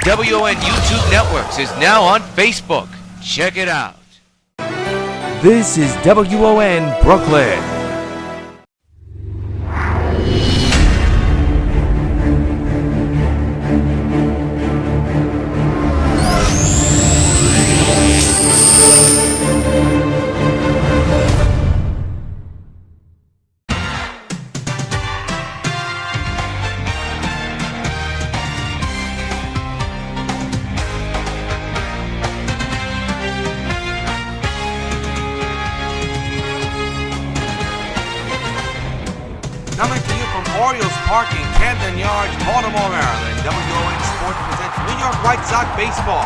WON YouTube Networks is now on Facebook. Check it out. This is WON Brooklyn. Coming to you from Orioles Park in Camden Yards, Baltimore, Maryland, WON Sports presents New York White Sox Baseball.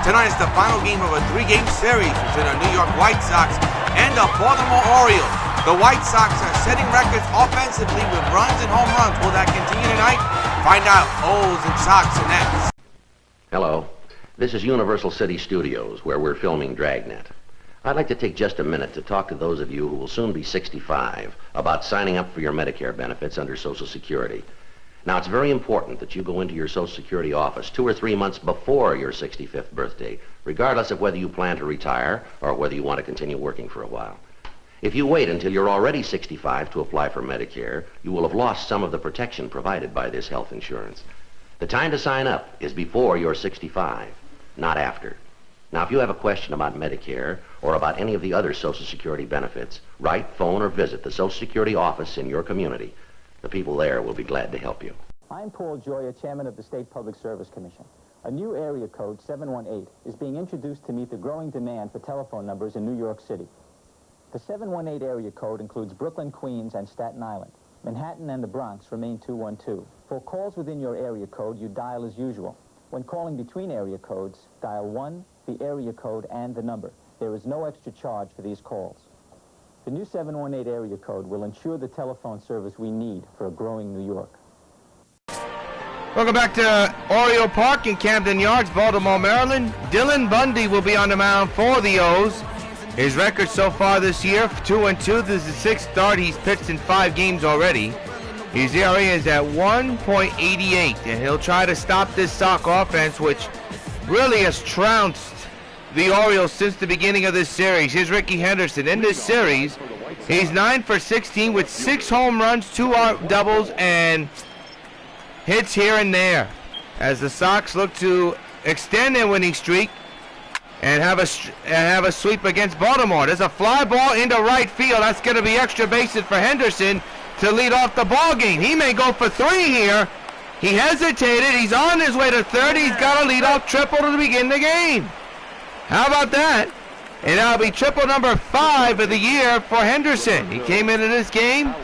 Tonight is the final game of a three-game series between the New York White Sox and the Baltimore Orioles. The White Sox are setting records offensively with runs and home runs. Will that continue tonight? Find out. O's and Sox are next. Hello. This is Universal City Studios, where we're filming Dragnet. I'd like to take just a minute to talk to those of you who will soon be 65 about signing up for your Medicare benefits under Social Security. Now, it's very important that you go into your Social Security office 2 or 3 months before your 65th birthday, regardless of whether you plan to retire or whether you want to continue working for a while. If you wait until you're already 65 to apply for Medicare, you will have lost some of the protection provided by this health insurance. The time to sign up is before you're 65, not after. Now, if you have a question about Medicare or about any of the other Social Security benefits, write, phone, or visit the Social Security office in your community. The people there will be glad to help you. I'm Paul Joya, Chairman of the State Public Service Commission. A new area code, 718, is being introduced to meet the growing demand for telephone numbers in New York City. The 718 area code includes Brooklyn, Queens, and Staten Island. Manhattan and the Bronx remain 212. For calls within your area code, you dial as usual. When calling between area codes, dial 1, the area code, and the number. There is no extra charge for these calls. The new 718 area code will ensure the telephone service we need for a growing New York. Welcome back to Oriole Park in Camden Yards, Baltimore, Maryland. Dylan Bundy will be on the mound for the O's. His record so far this year, 2-2. This is his sixth start. He's pitched in 5 games already. His ERA is at 1.88, and he'll try to stop this Sox offense, which really has trounced the Orioles since the beginning of this series. Here's Ricky Henderson. In this series, he's 9 for 16 with 6 home runs, 2 doubles, and hits here and there, as the Sox look to extend their winning streak and have a sweep against Baltimore. There's a fly ball into right field. That's going to be extra bases for Henderson to lead off the ball game. He may go for 3 here. He hesitated. He's on his way to third. He's got a leadoff triple to begin the game. How about that? And that'll be triple number 5 of the year for Henderson. He came into this game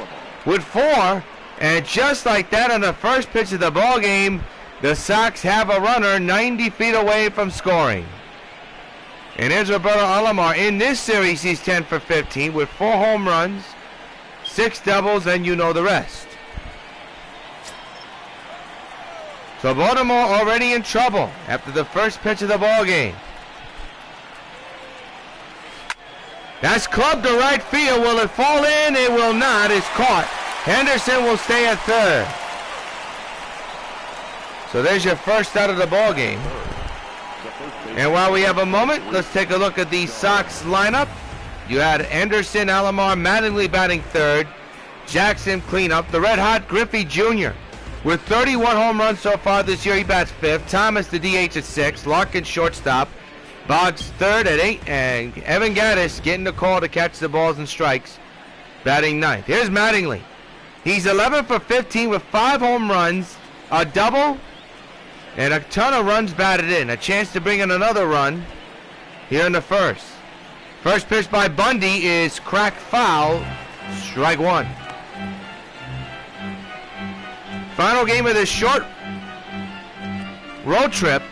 with 4, and just like that, on the first pitch of the ball game, the Sox have a runner 90 feet away from scoring. And here's Roberto Alomar. In this series, he's 10 for 15 with 4 home runs, 6 doubles, and you know the rest. So Baltimore already in trouble after the first pitch of the ball game. That's clubbed to right field. Will it fall in? It will not. It's caught. Henderson will stay at third. So there's your first out of the ball game. And while we have a moment, let's take a look at the Sox lineup. You had Henderson, Alomar, Mattingly batting third, Jackson cleanup, the red-hot Griffey Jr. with 31 home runs so far this year. He bats fifth. Thomas, the DH, at 6. Larkin, shortstop. Boggs third at 8, and Evan Gattis getting the call to catch the balls and strikes, batting ninth. Here's Mattingly. He's 11 for 15 with 5 home runs, a double, and a ton of runs batted in. A chance to bring in another run here in the first. First pitch by Bundy is cracked foul, strike 1. Final game of this short road trip.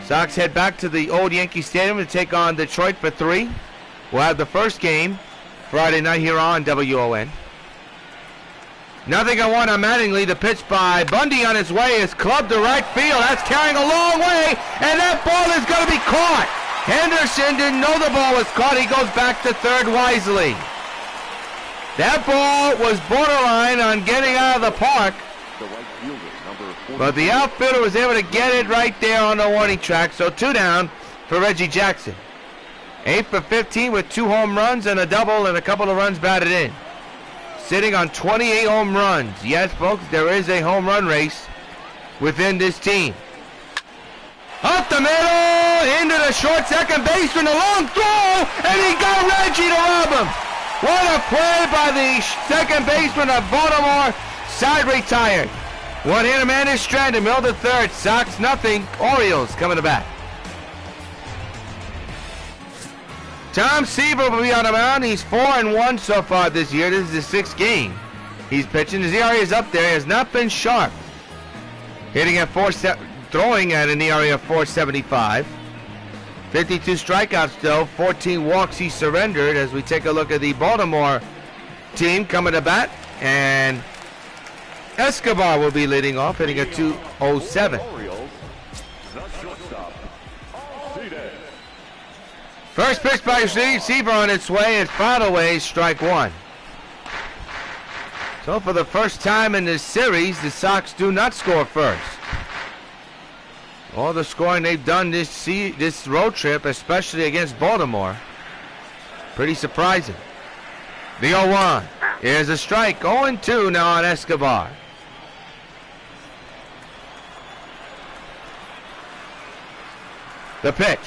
Sox head back to the old Yankee Stadium to take on Detroit for 3. We'll have the first game Friday night here on WON. 0-1 on Mattingly. The pitch by Bundy on its way is clubbed to right field. That's carrying a long way, and that ball is going to be caught. Henderson didn't know the ball was caught. He goes back to third wisely. That ball was borderline on getting out of the park, But the outfielder was able to get it right there on the warning track, so 2 down for Reggie Jackson. 8 for 15 with 2 home runs and a double and a couple of runs batted in. Sitting on 28 home runs. Yes, folks, there is a home run race within this team. Up the middle, into the short second baseman, a long throw, and he got Reggie to rob him. What a play by the second baseman of Baltimore. Side retired. One-hitter man is stranded. Middle to third. Sox nothing. Orioles coming to bat. Tom Seaver will be on the mound. He's 4-1 so far this year. This is his 6th game he's pitching. His ERA is up there. He has not been sharp. Hitting at throwing at an ERA of 4.75. 52 strikeouts though. 14 walks he surrendered. As we take a look at the Baltimore team coming to bat, and Escobar will be leading off, hitting a 2.07. First pitch by Seaver on its way. It's fouled away. Strike 1. So for the first time in this series, the Sox do not score first. All the scoring they've done this road trip, especially against Baltimore, pretty surprising. The 0-1 is a strike. 0-2 now on Escobar. The pitch.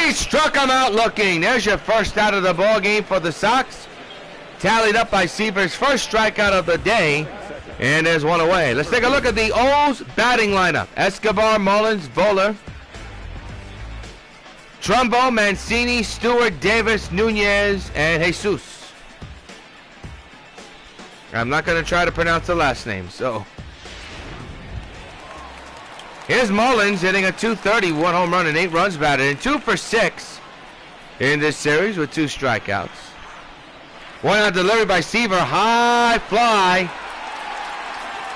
He struck him out looking. There's your first out of the ball game for the Sox. Tallied up by Seaver's first strikeout of the day. And there's one away. Let's take a look at the O's batting lineup. Escobar, Mullins, Voller, Trumbo, Mancini, Stewart, Davis, Nunez, and Jesus. I'm not going to try to pronounce the last name, so. Here's Mullins hitting a 230, 1 home run and 8 runs batted in. 2 for 6 in this series with 2 strikeouts. 1 out delivery by Seaver. High fly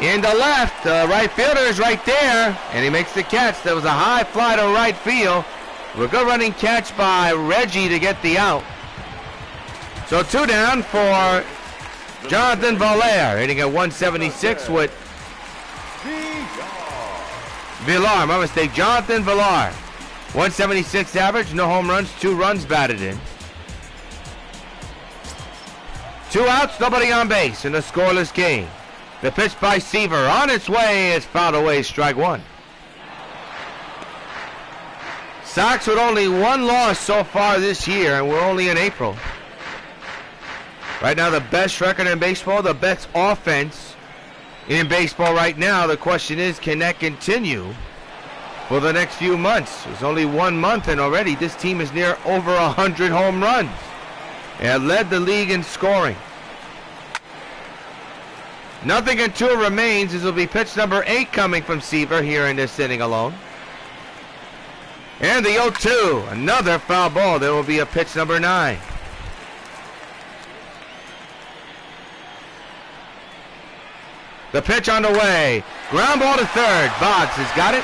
in the left. The right fielder is right there, and he makes the catch. That was a high fly to right field. A good running catch by Reggie to get the out. So 2 down for Jonathan Villar, hitting at 176 with Villar, my mistake. Jonathan Villar. 176 average, no home runs, 2 runs batted in. 2 outs, nobody on base in a scoreless game. The pitch by Seaver on its way is fouled away, strike 1. Sox with only 1 loss so far this year, and we're only in April. Right now, the best record in baseball, the best offense in baseball right now. The question is, can that continue for the next few months? It's only 1 month, and already this team is near over 100 home runs and led the league in scoring. 0-2 remains. This will be pitch number 8 coming from Seaver here in this inning alone. And the 0-2, another foul ball. There will be a pitch number 9. The pitch on the way. Ground ball to third. Boggs has got it.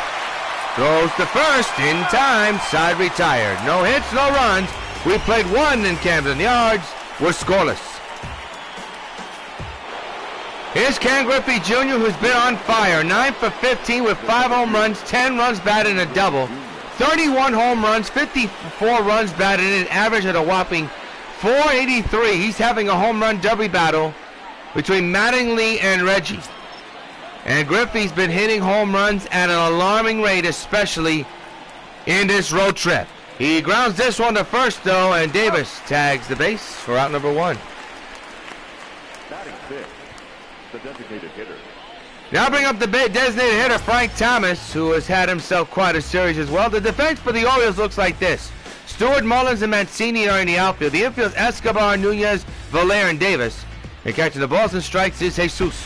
Throws to first in time. Side retired. No hits, no runs. We played 1 in Camden Yards. We're scoreless. Here's Ken Griffey Jr., who's been on fire. 9 for 15 with 5 home runs, 10 runs batted and a double. 31 home runs, 54 runs batted in, an average at a whopping 483. He's having a home run derby battle between Mattingly and Reggie. And Griffey's been hitting home runs at an alarming rate, especially in this road trip. He grounds this one to first, though, and Davis tags the base for out number 1. Batting 6, the designated hitter. Now bring up the designated hitter, Frank Thomas, who has had himself quite a series as well. The defense for the Orioles looks like this. Stewart, Mullins, and Mancini are in the outfield. The infield, Escobar, Nunez, Villar, and Davis. And catching the balls and strikes is Jesus.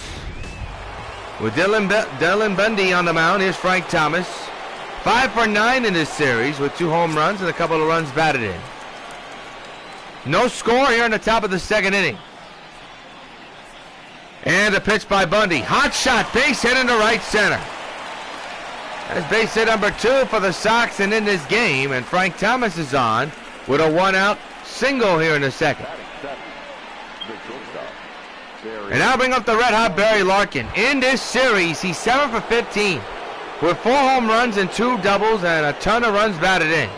With Dylan Bundy on the mound, here's Frank Thomas. 5 for 9 in this series with 2 home runs and a couple of runs batted in. No score here in the top of the 2nd inning. And a pitch by Bundy. Hot shot, base hit into right center. That's base hit number 2 for the Sox and in this game. And Frank Thomas is on with a 1-out single here in the 2nd. And now bring up the red-hot Barry Larkin. In this series, he's 7 for 15 with 4 home runs and 2 doubles and a ton of runs batted in.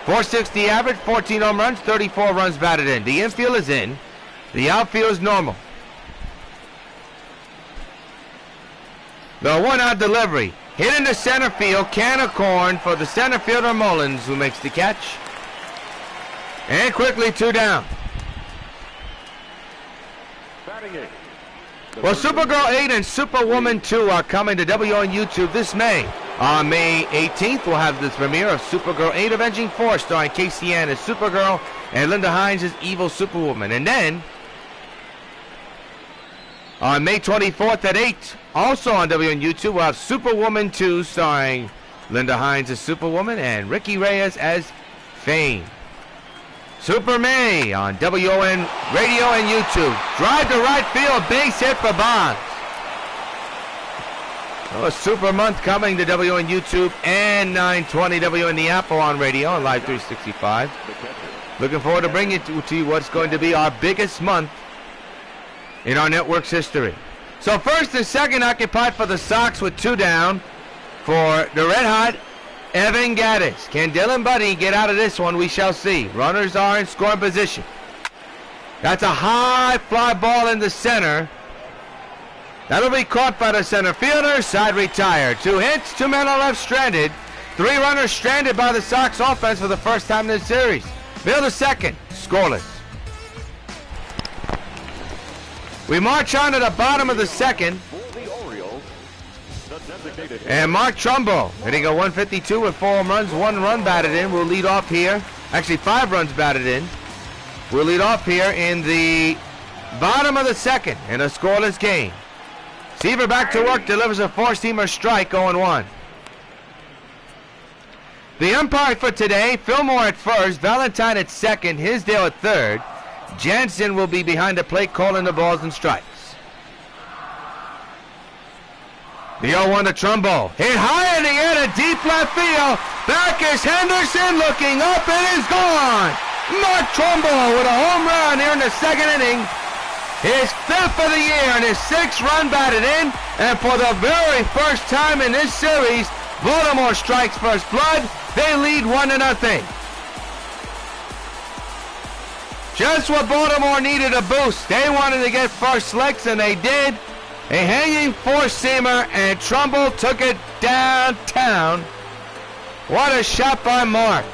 460 average, 14 home runs, 34 runs batted in. The infield is in. The outfield is normal. The one-out delivery. Hit into center field. Can of corn for the center fielder Mullins, who makes the catch. And quickly 2 down. Well, Supergirl 8 and Superwoman 2 are coming to WON YouTube this May. On May 18th, we'll have the premiere of Supergirl 8 Avenging Force, starring Casey Ann as Supergirl and Linda Hines as Evil Superwoman. And then, on May 24th at 8, also on WON YouTube, we'll have Superwoman 2, starring Linda Hines as Superwoman and Ricky Reyes as Fame. Super May on WON Radio and YouTube. Drive to right field, base hit for Bonds. Oh, a super month coming to WON YouTube and 920 WON The Apple on radio on Live 365. Looking forward to bringing to you what's going to be our biggest month in our network's history. So first and second occupied for the Sox with 2 down for the red-hot Evan Gattis. Can Dylan Bundy get out of this one? We shall see. Runners are in scoring position. That's a high fly ball in the center. That'll be caught by the center fielder. Side retired. 2 hits, 2 men are left stranded. 3 runners stranded by the Sox offense for the first time in this series. Middle to second, scoreless. We march on to the bottom of the second. And Mark Trumbo hitting a 152 with 4 home runs, 1 run batted in. We'll lead off here. Actually, 5 runs batted in. We'll lead off here in the bottom of the second in a scoreless game. Seaver back to work, delivers a 4-seamer strike, 0-1. The umpire for today, Fillmore at first, Valentine at second, Hisdale at third. Jansen will be behind the plate calling the balls and strikes. The 0-1 to Trumbo. Hit high in the air to deep left field. Back is Henderson looking up and is gone. Mark Trumbo with a home run here in the second inning. His 5th of the year and his 6th run batted in. And for the very first time in this series, Baltimore strikes first blood. They lead 1-0. Just what Baltimore needed a boost. They wanted to get first licks and they did. A hanging 4-seamer, and Trumbull took it downtown. What a shot by Mark.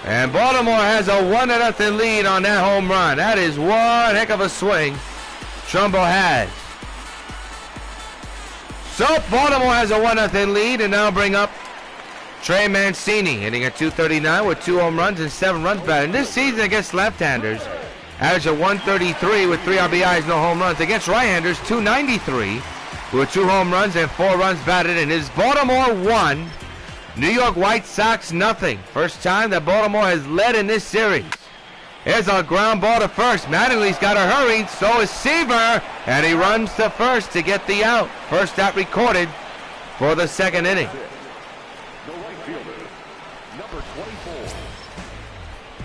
And Baltimore has a 1-0 lead on that home run. That is one heck of a swing Trumbull has. So Baltimore has a 1-0 lead, and now bring up Trey Mancini, hitting at 239 with 2 home runs and 7 runs batted. And this season against left-handers, average of 133 with 3 RBIs, no home runs. Against right-handers, 293 with 2 home runs and 4 runs batted in. Is Baltimore 1, New York White Sox nothing. First time that Baltimore has led in this series. Here's a ground ball to first. Mattingly's got to hurry, so is Seaver, and he runs to first to get the out. First out recorded for the second inning.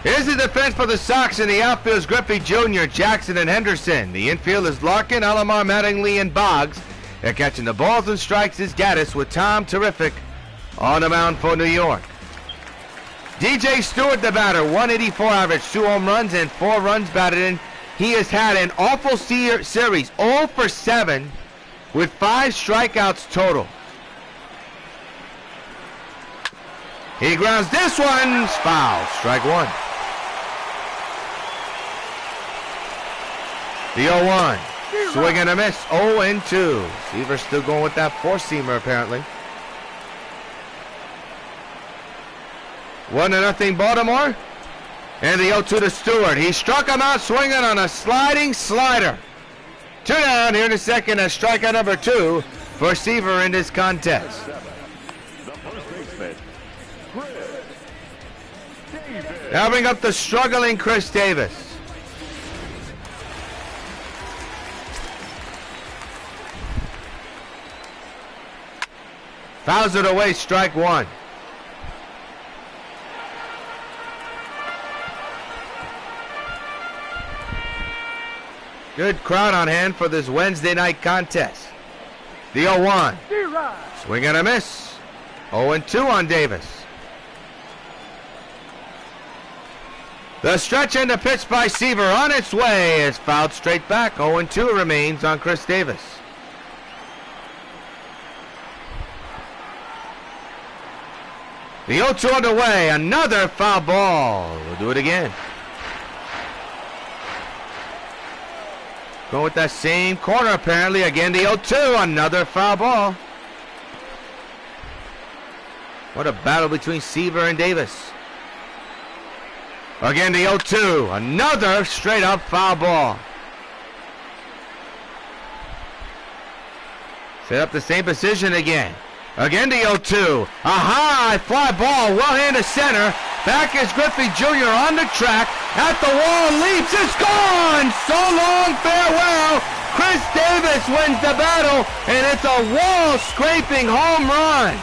Here's the defense for the Sox. In the outfield is Griffey Jr., Jackson, and Henderson. The infield is Larkin, Alomar, Mattingly, and Boggs. They're catching the balls and strikes is Gaddis with Tom Terrific on the mound for New York. DJ Stewart, the batter, 184 average, 2 home runs and 4 runs batted in. He has had an awful series, 0 for 7 with 5 strikeouts total. He grounds this one, foul, strike 1. The 0-1, swing and a miss, 0-2. Seaver still going with that 4-seamer apparently. 1-0 Baltimore. And the 0-2 to Stewart. He struck him out swinging on a sliding slider. 2 down here in the second as strikeout number 2 for Seaver in this contest. Now bring up the struggling Chris Davis. Fouls it away, strike 1. Good crowd on hand for this Wednesday night contest. The 0-1. Swing and a miss. 0-2 on Davis. The stretch and the pitch by Seaver on its way is fouled straight back. 0-2 remains on Chris Davis. The 0-2 underway. Another foul ball. We'll do it again. Going with that same corner apparently. Again the 0-2. Another foul ball. What a battle between Seaver and Davis. Again the 0-2. Another straight up foul ball. Set up the same position again. Again the 0-2. A high fly ball. Well hand to center. Back is Griffey Jr. on the track. At the wall. Leaps. It's gone. So long. Farewell. Chris Davis wins the battle. And it's a wall scraping home run.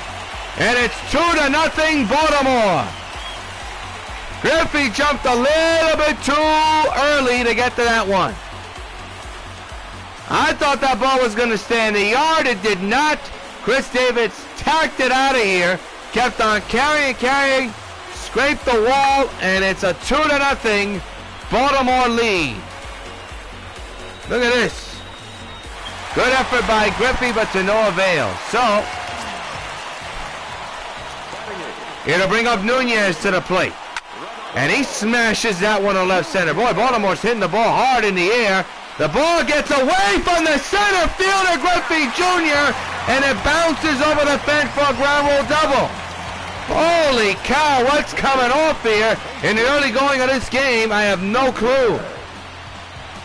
And it's 2-0 Baltimore. Griffey jumped a little bit too early to get to that one. I thought that ball was going to stay in the yard. It did not. Chris Davis tacked it out of here. Kept on carrying. Scraped the wall. And it's a 2-0 Baltimore lead. Look at this. Good effort by Griffey, but to no avail. So, it'll bring up Nunez to the plate. And he smashes that one to left center. Boy, Baltimore's hitting the ball hard in the air. The ball gets away from the center fielder, Griffey Jr., and it bounces over the fence for a ground rule double. Holy cow, what's coming off here in the early going of this game? I have no clue.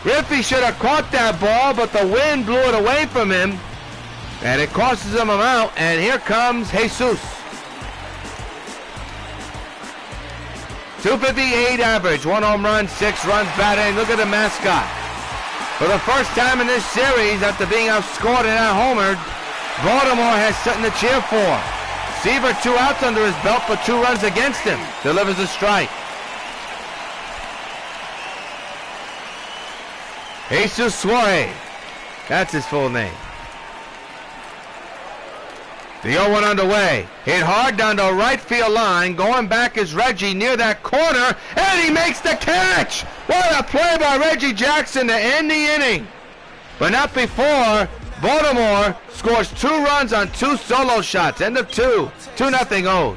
Griffey should have caught that ball, but the wind blew it away from him, and it costs him out, and here comes Jesus. 258 average, 1 home run, 6 runs batted. Look at the mascot. For the first time in this series, after being outscored and out-homered, Baltimore has something to cheer for. Seaver 2 outs under his belt, but 2 runs against him. Delivers a strike. Jesus Suarez. That's his full name. The 0-1 underway. Hit hard down the right field line. Going back is Reggie near that corner. And he makes the catch. What a play by Reggie Jackson to end the inning. But not before. Baltimore scores 2 runs on 2 solo shots. End of 2. 2-0 O's.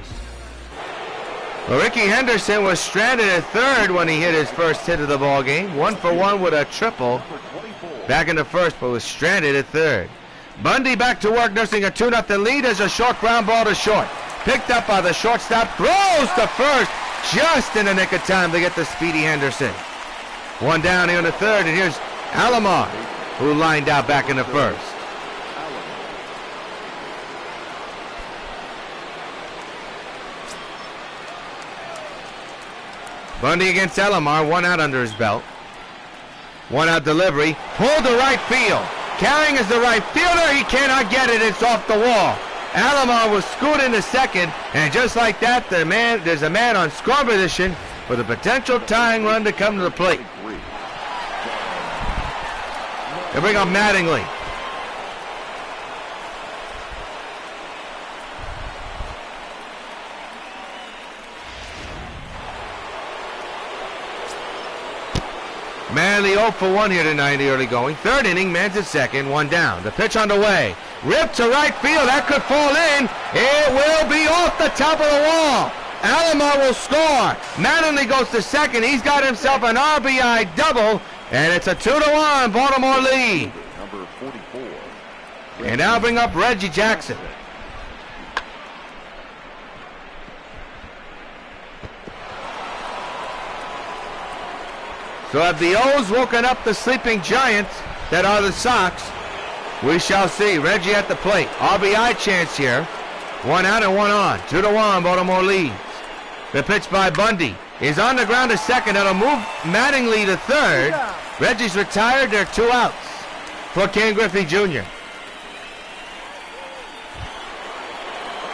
Well, Ricky Henderson was stranded at third when he hit his first hit of the ball game. 1 for 1 with a triple. Back in the first, but was stranded at third. Bundy back to work, nursing a 2-0 lead as a short ground ball to short. Picked up by the shortstop, throws to first, just in the nick of time to get the speedy Henderson. 1 down here in the third, and here's Alomar, who lined out back in the first. Bundy against Alomar, 1 out under his belt. 1 out delivery, pulled to right field. Carrying is the right fielder. He cannot get it. It's off the wall. Alomar was scooted into second, and just like that, there's a man on score position with a potential tying run to come to the plate. They bring up Mattingly. Manley 0 for 1 here tonight in the early going. Third inning, man's at second, 1 down. The pitch on the way. Ripped to right field. That could fall in. It will be off the top of the wall. Alomar will score. Mattingly goes to second. He's got himself an RBI double, and it's a 2-1 Baltimore lead. Number 44. And now bring up Reggie Jackson. So have the O's woken up the sleeping giants that are the Sox? We shall see. Reggie at the plate. RBI chance here. 1 out and 1 on. 2-1 Baltimore leads. The pitch by Bundy is on the ground to second. That'll move Mattingly to third. Reggie's retired. There are 2 outs for Ken Griffey Jr.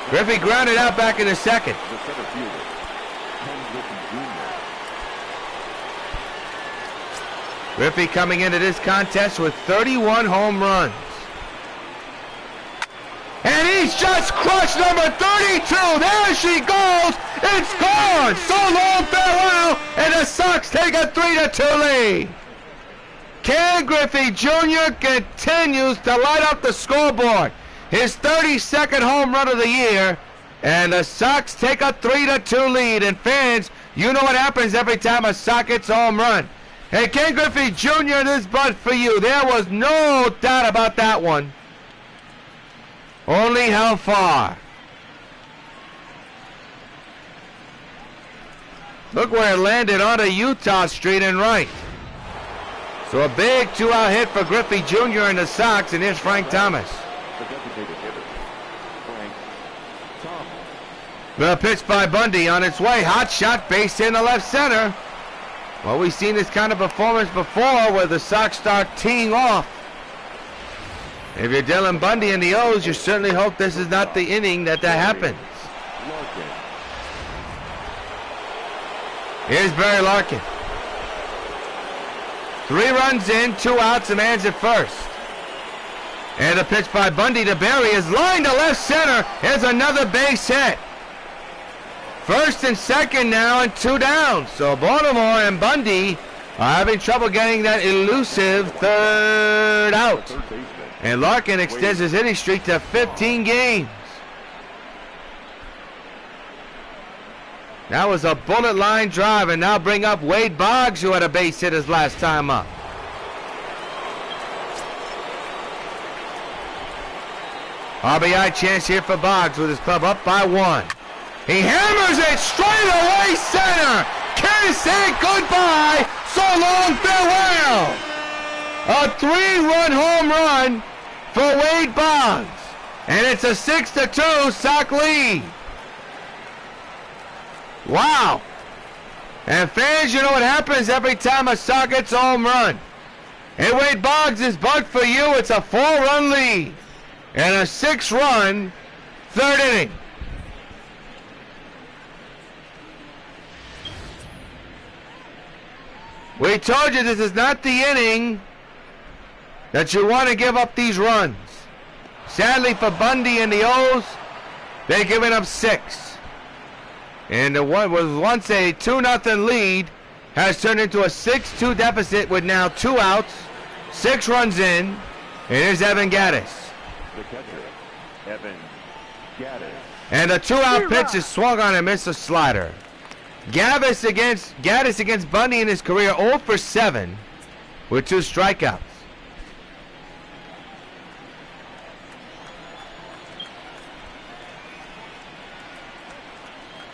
Griffey grounded out back in the second. The center fielder, Ken Griffey Jr. Griffey coming into this contest with 31 home runs. And he's just crushed number 32. There she goes. It's gone. So long, farewell. And the Sox take a 3-2 lead. Ken Griffey Jr. continues to light up the scoreboard. His 32nd home run of the year. And the Sox take a 3-2 lead. And fans, you know what happens every time a Sox gets a home run. Hey, Ken Griffey Jr., this butt for you. There was no doubt about that one. Only how far? Look where it landed onto Utah Street and right. So a big 2-out hit for Griffey Jr. and the Sox, and here's Frank Thomas. The pitch by Bundy on its way. Hot shot, base hit in the left center. Well, we've seen this kind of performance before where the Sox start teeing off. If you're Dylan Bundy and the O's, you certainly hope this is not the inning that happens. Here's Barry Larkin. 3 runs in, 2 outs, a man's at first. And a pitch by Bundy to Barry is lined to left center. Here's another base hit. First and second now and 2 down. So Baltimore and Bundy are having trouble getting that elusive 3rd out. And Larkin extends his hitting streak to 15 games. That was a bullet line drive, and now bring up Wade Boggs, who had a base hit his last time up. RBI chance here for Boggs with his club up by 1. He hammers it straight away center. Kiss it goodbye. So long, farewell. A 3-run home run for Wade Boggs. And it's a 6-2 Sox lead. Wow. And fans, you know what happens every time a Sox gets a home run. Hey, Wade Boggs, is bugged for you. It's a 4-run lead. And a 6-run 3rd inning. We told you this is not the inning that you want to give up these runs. Sadly for Bundy and the O's, they're giving up 6. And what was once a 2-0 lead has turned into a 6-2 deficit with now 2 outs, 6 runs in, and here's Evan Gattis. The catcher, Evan Gattis. And a 2-out pitch is swung on and missed a slider. Gattis against Bundy in his career 0 for 7 with 2 strikeouts.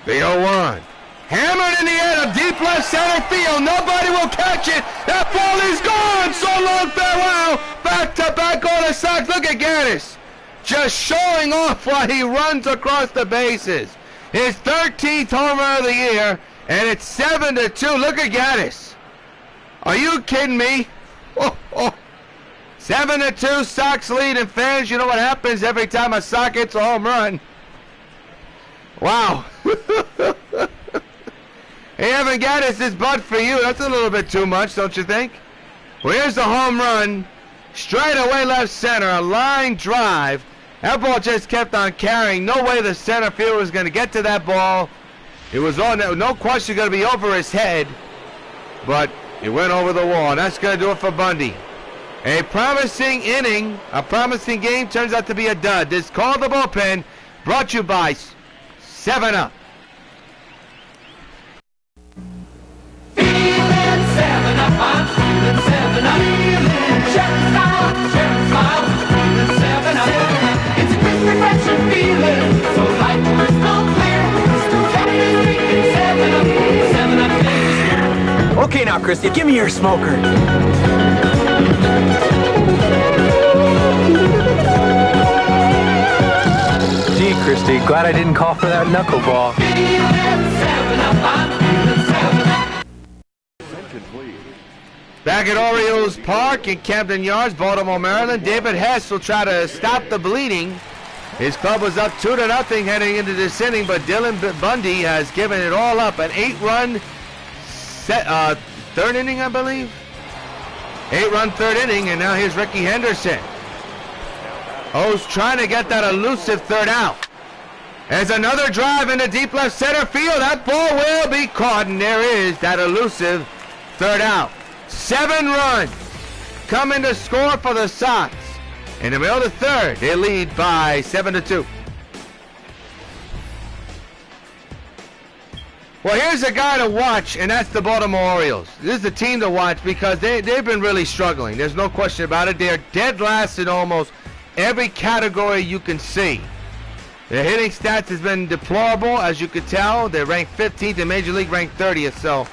The 0-1. Hammered in the air to deep left center field. Nobody will catch it. That ball is gone. So long, farewell. Back to back on the Sox. Look at Gattis. Just showing off while he runs across the bases. His 13th home run of the year, and it's 7-2. Look at Gattis. Are you kidding me? 7-2 Sox lead, and fans, you know what happens every time a Sox hits a home run? Wow. Hey, Evan Gattis, this butt for you. That's a little bit too much, don't you think? Well, here's the home run. Straight away left center, a line drive. That ball just kept on carrying. No way the center fielder was going to get to that ball. It was on, no question going to be over his head. But it went over the wall, and that's going to do it for Bundy. A promising inning, a promising game turns out to be a dud. This Call the Bullpen brought to you by 7-Up. Feeling 7-Up, I'm feeling 7-Up. Share a smile, feeling 7-Up. It's a crisp, refreshing feeling, so light, crystal clear. Crystal drinking 7-Up, 7-Up is here. Okay now, Christy, give me your smoker. Gee, Christy, glad I didn't call for that knuckleball. Back at Orioles Park in Camden Yards, Baltimore, Maryland, David Hess will try to stop the bleeding. His club was up 2-0 heading into this inning, but Dylan Bundy has given it all up. An 8-run 3rd inning, I believe. 8-run third inning, and now here's Ricky Henderson. O's trying to get that elusive third out. There's another drive into deep left center field. That ball will be caught, and there is that elusive third out. 7 runs coming to score for the Sox. In the middle of the third, they lead by 7-2. Well, here's a guy to watch, and that's the Baltimore Orioles. This is a team to watch because they've been really struggling. There's no question about it. They're dead last in almost every category you can see. Their hitting stats has been deplorable, as you could tell. They're ranked 15th in Major League, ranked 30th. So,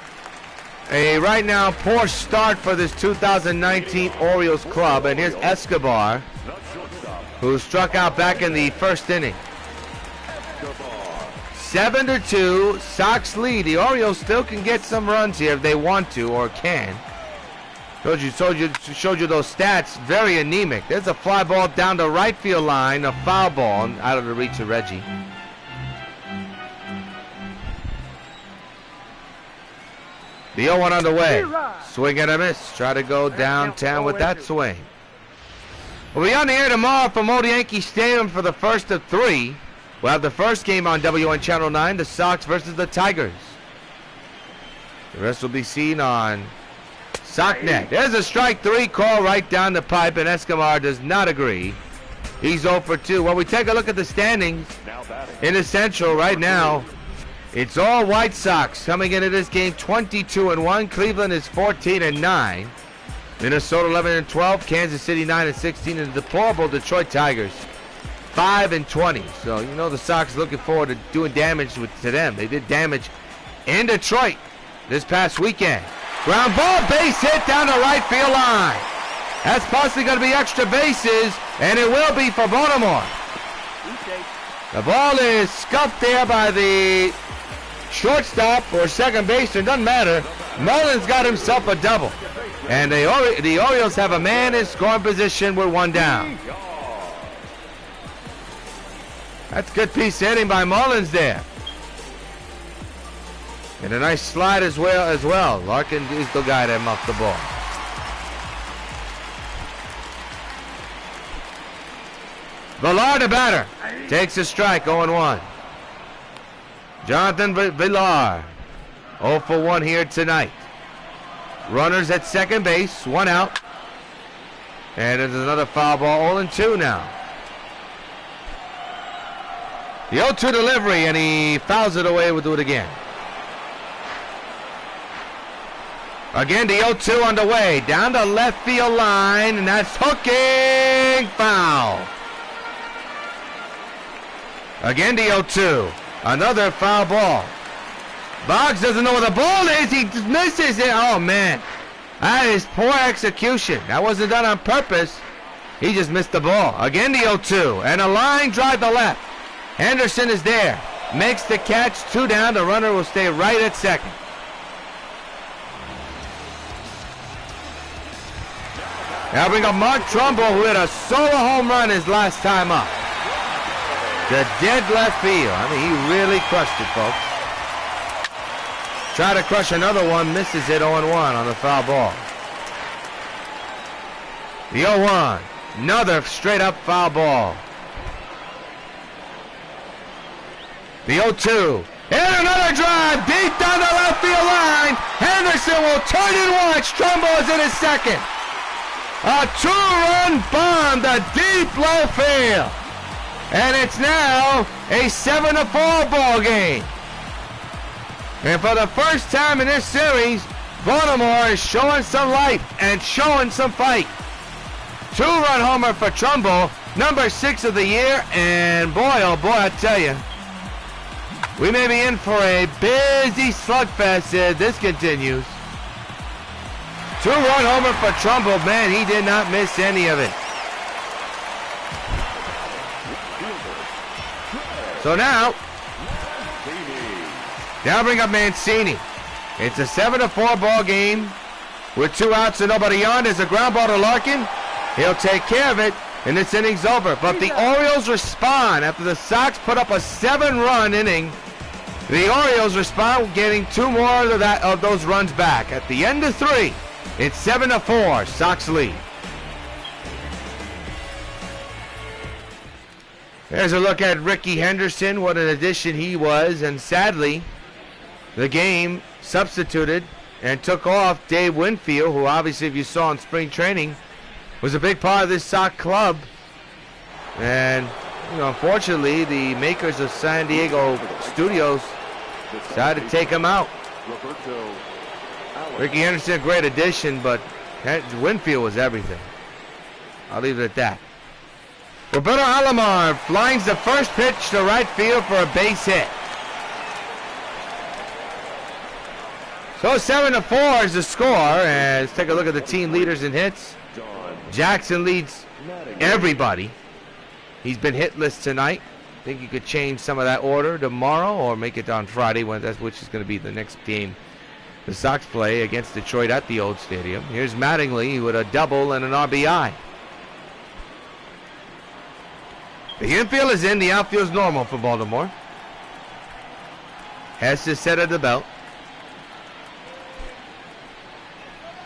a right now poor start for this 2019 Orioles club. And here's Escobar, who struck out back in the first inning. 7-2, Sox lead. The Orioles still can get some runs here if they want to or can. Showed you those stats. Very anemic. There's a fly ball down the right field line, a foul ball out of the reach of Reggie. The 0-1 underway. Swing and a miss. Try to go downtown with that swing. We'll be on the air tomorrow from Old Yankee Stadium for the first of 3. We'll have the first game on WON Channel 9, the Sox versus the Tigers. The rest will be seen on SockNet. There's a strike 3 call right down the pipe, and Escobar does not agree. He's 0 for 2. Well, we take a look at the standings in the Central right now. It's all White Sox coming into this game 22-1. Cleveland is 14-9. Minnesota 11-12. Kansas City 9-16. And the deplorable Detroit Tigers 5-20. So, you know, the Sox looking forward to doing damage to them. They did damage in Detroit this past weekend. Ground ball, base hit down the right field line. That's possibly going to be extra bases, and it will be for Baltimore. The ball is scuffed there by the shortstop or second baseman, doesn't matter. Mullins got himself a double. And the Orioles have a man in scoring position with 1 down. That's a good piece of hitting by Mullins there. And a nice slide as well. Larkin is the guy that muffed the ball. Villar, the batter, takes a strike, 0-1. Jonathan Villar, 0 for 1 here tonight. Runners at second base, 1 out. And there's another foul ball, 0-2 now. The 0-2 delivery, and he fouls it away. We'll do it again. Again, the 0-2 underway. Down the left field line, and that's hooking foul. Again, the 0-2. Another foul ball. Boggs doesn't know where the ball is. He just misses it. Oh, man. That is poor execution. That wasn't done on purpose. He just missed the ball. Again, the 0-2. And a line drive to left. Henderson is there. Makes the catch. 2 down. The runner will stay right at second. Now bring up Mark Trumbull, who hit a solo home run his last time up. The dead left field. I mean, he really crushed it, folks. Try to crush another one. Misses it 0-1 on the foul ball. The 0-1. Another straight up foul ball. The 0-2. And another drive deep down the left field line. Henderson will turn and watch. Trumbull is in his second. A 2-run bomb to deep left field. And it's now a 7-4 ball game. And for the first time in this series, Baltimore is showing some life and showing some fight. 2-run homer for Trumbull, number 6 of the year. And boy, oh boy, I tell you, we may be in for a busy slugfest as this continues. 2-run homer for Trumbull. Man, he did not miss any of it. So now bring up Mancini. It's a 7-4 ball game with 2 outs and nobody on. There's a ground ball to Larkin. He'll take care of it, and this inning's over. But the Orioles respond after the Sox put up a 7-run inning. The Orioles respond, getting 2 more of those runs back. At the end of 3, It's 7-4, Sox lead. There's a look at Ricky Henderson, what an addition he was, and sadly, the game substituted and took off Dave Winfield, who obviously, if you saw in spring training, was a big part of this Sox club. And, you know, unfortunately, the makers of San Diego Studios decided to take him out. Ricky Henderson, a great addition, but Winfield was everything. I'll leave it at that. Roberto Alomar lines the first pitch to right field for a base hit. So 7-4 is the score. And let's take a look at the team leaders in hits. Jackson leads everybody. He's been hitless tonight. I think you could change some of that order tomorrow or make it on Friday, which is going to be the next game the Sox play against Detroit at the old stadium. Here's Mattingly with a double and an RBI. The infield is in, the outfield is normal for Baltimore. Hess is set at the belt.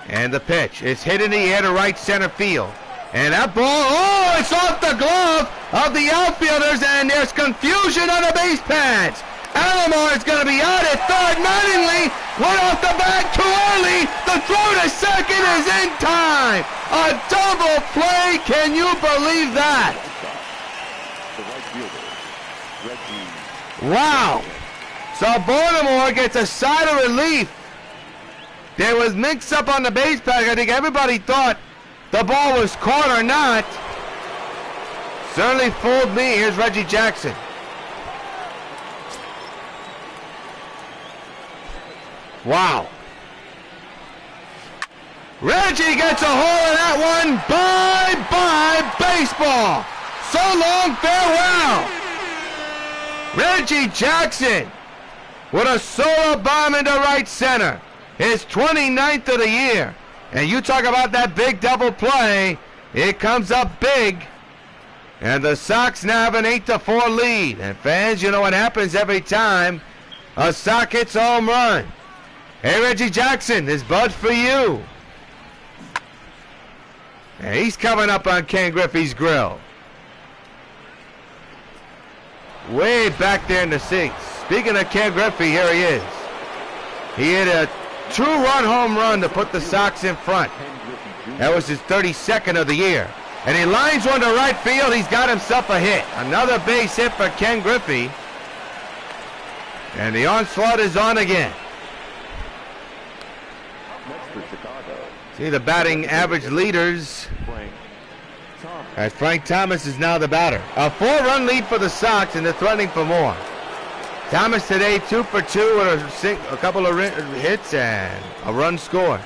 And the pitch is hit in the air to right center field. And that ball, it's off the glove of the outfielders, and there's confusion on the base pads. Alomar is going to be out at third. Mattingly went off the bag too early. The throw to second is in time. A double play. Can you believe that? Wow. So Baltimore gets a sigh of relief. There was mix-up on the base path. I think everybody thought the ball was caught or not. Certainly fooled me. Here's Reggie Jackson. Wow. Reggie gets a hole in that one. Bye-bye baseball. So long, farewell. Reggie Jackson with a solo bomb into right center. His 29th of the year. And you talk about that big double play. It comes up big. And the Sox now have an 8-4 lead. And fans, you know what happens every time a Sox hits a home run. Hey, Reggie Jackson, this bud's for you. And he's coming up on Ken Griffey's grill. Way back there in the seats. Speaking of Ken Griffey, here he is. He hit a two-run home run to put the Sox in front. That was his 32nd of the year. And he lines one to right field. He's got himself a hit. Another base hit for Ken Griffey. And the onslaught is on again. See the batting average leaders. As Frank Thomas is now the batter. A 4-run lead for the Sox, and they're threatening for more. Thomas today 2 for 2 with a couple of hits and a run scored.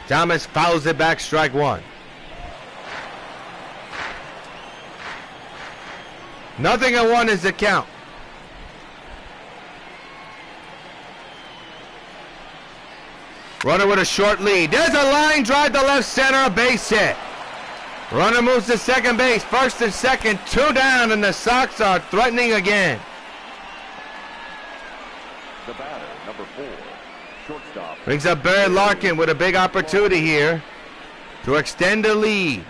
Thomas fouls it back, strike one. 0-1 is the count. Runner with a short lead. There's a line drive to left center, a base hit. Runner moves to second base. First and second, 2 down, and the Sox are threatening again. The batter, number 4, shortstop. Brings up Barry Larkin with a big opportunity here to extend the lead.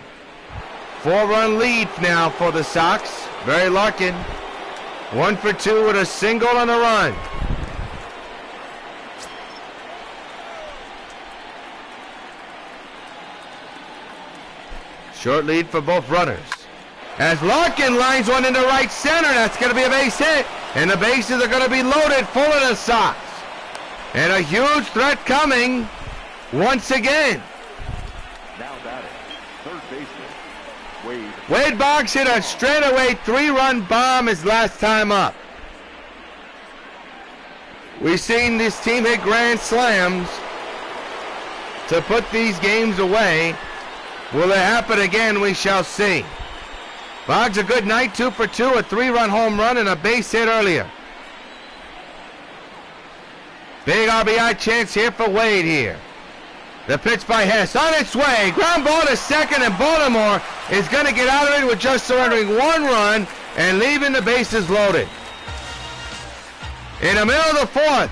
4-run lead now for the Sox. Barry Larkin, 1 for 2 with a single and a run. Short lead for both runners. As Larkin lines one into right center, that's going to be a base hit. And the bases are going to be loaded full of the Sox. And a huge threat coming once again. Now batting, third baseman, Wade Boggs hit a straightaway 3-run bomb his last time up. We've seen this team hit grand slams to put these games away. Will it happen again? We shall see. Boggs a good night, 2 for 2, a 3-run home run and a base hit earlier. Big RBI chance here for Wade here. The pitch by Hess on its way. Ground ball to second, and Baltimore is going to get out of it with just surrendering 1 run and leaving the bases loaded. In the middle of the fourth,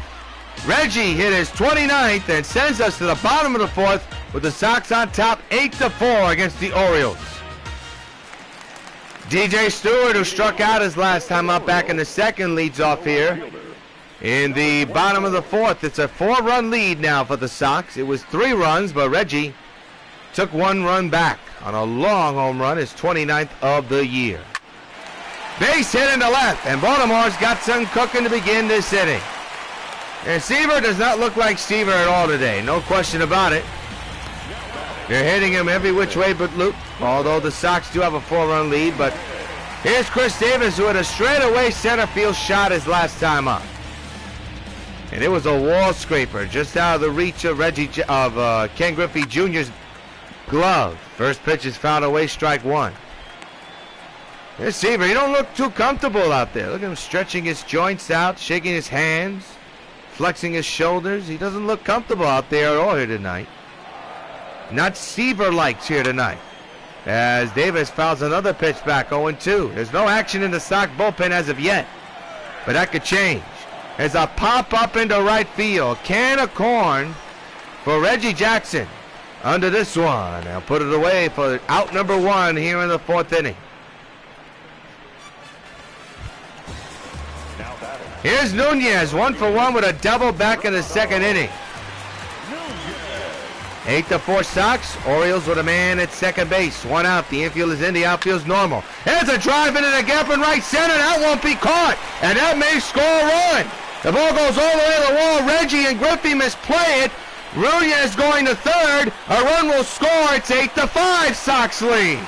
Reggie hit his 29th and sends us to the bottom of the fourth with the Sox on top 8-4 against the Orioles. DJ Stewart, who struck out his last time up back in the second, leads off here. In the bottom of the fourth, it's a 4-run lead now for the Sox. It was 3 runs, but Reggie took 1 run back on a long home run, his 29th of the year. Base hit in the left, and Baltimore's got some cooking to begin this inning. And Seaver does not look like Seaver at all today, no question about it. They're hitting him every which way but loop, although the Sox do have a 4-run lead. But here's Chris Davis, who had a straightaway center field shot his last time up. And it was a wall scraper just out of the reach of Ken Griffey Jr.'s glove. First pitch is fouled away, strike 1. Here's Seaver. He don't look too comfortable out there. Look at him stretching his joints out, shaking his hands, flexing his shoulders. He doesn't look comfortable out there at all here tonight. Not Seaver-likes here tonight. As Davis fouls another pitch back, 0-2. There's no action in the Sox bullpen as of yet, but that could change. There's a pop-up into right field. Can of corn for Reggie Jackson under this one. They'll put it away for out number 1 here in the 4th inning. Here's Nunez, 1 for 1 with a double back in the 2nd inning. 8-4 Sox. Orioles with a man at second base. 1 out. The infield is in. The outfield's normal. There's a drive into the gap in right center. That won't be caught. And that may score a run. The ball goes all the way to the wall. Reggie and Griffey misplay it. Rios going to third. A run will score. It's 8-5 Sox lead.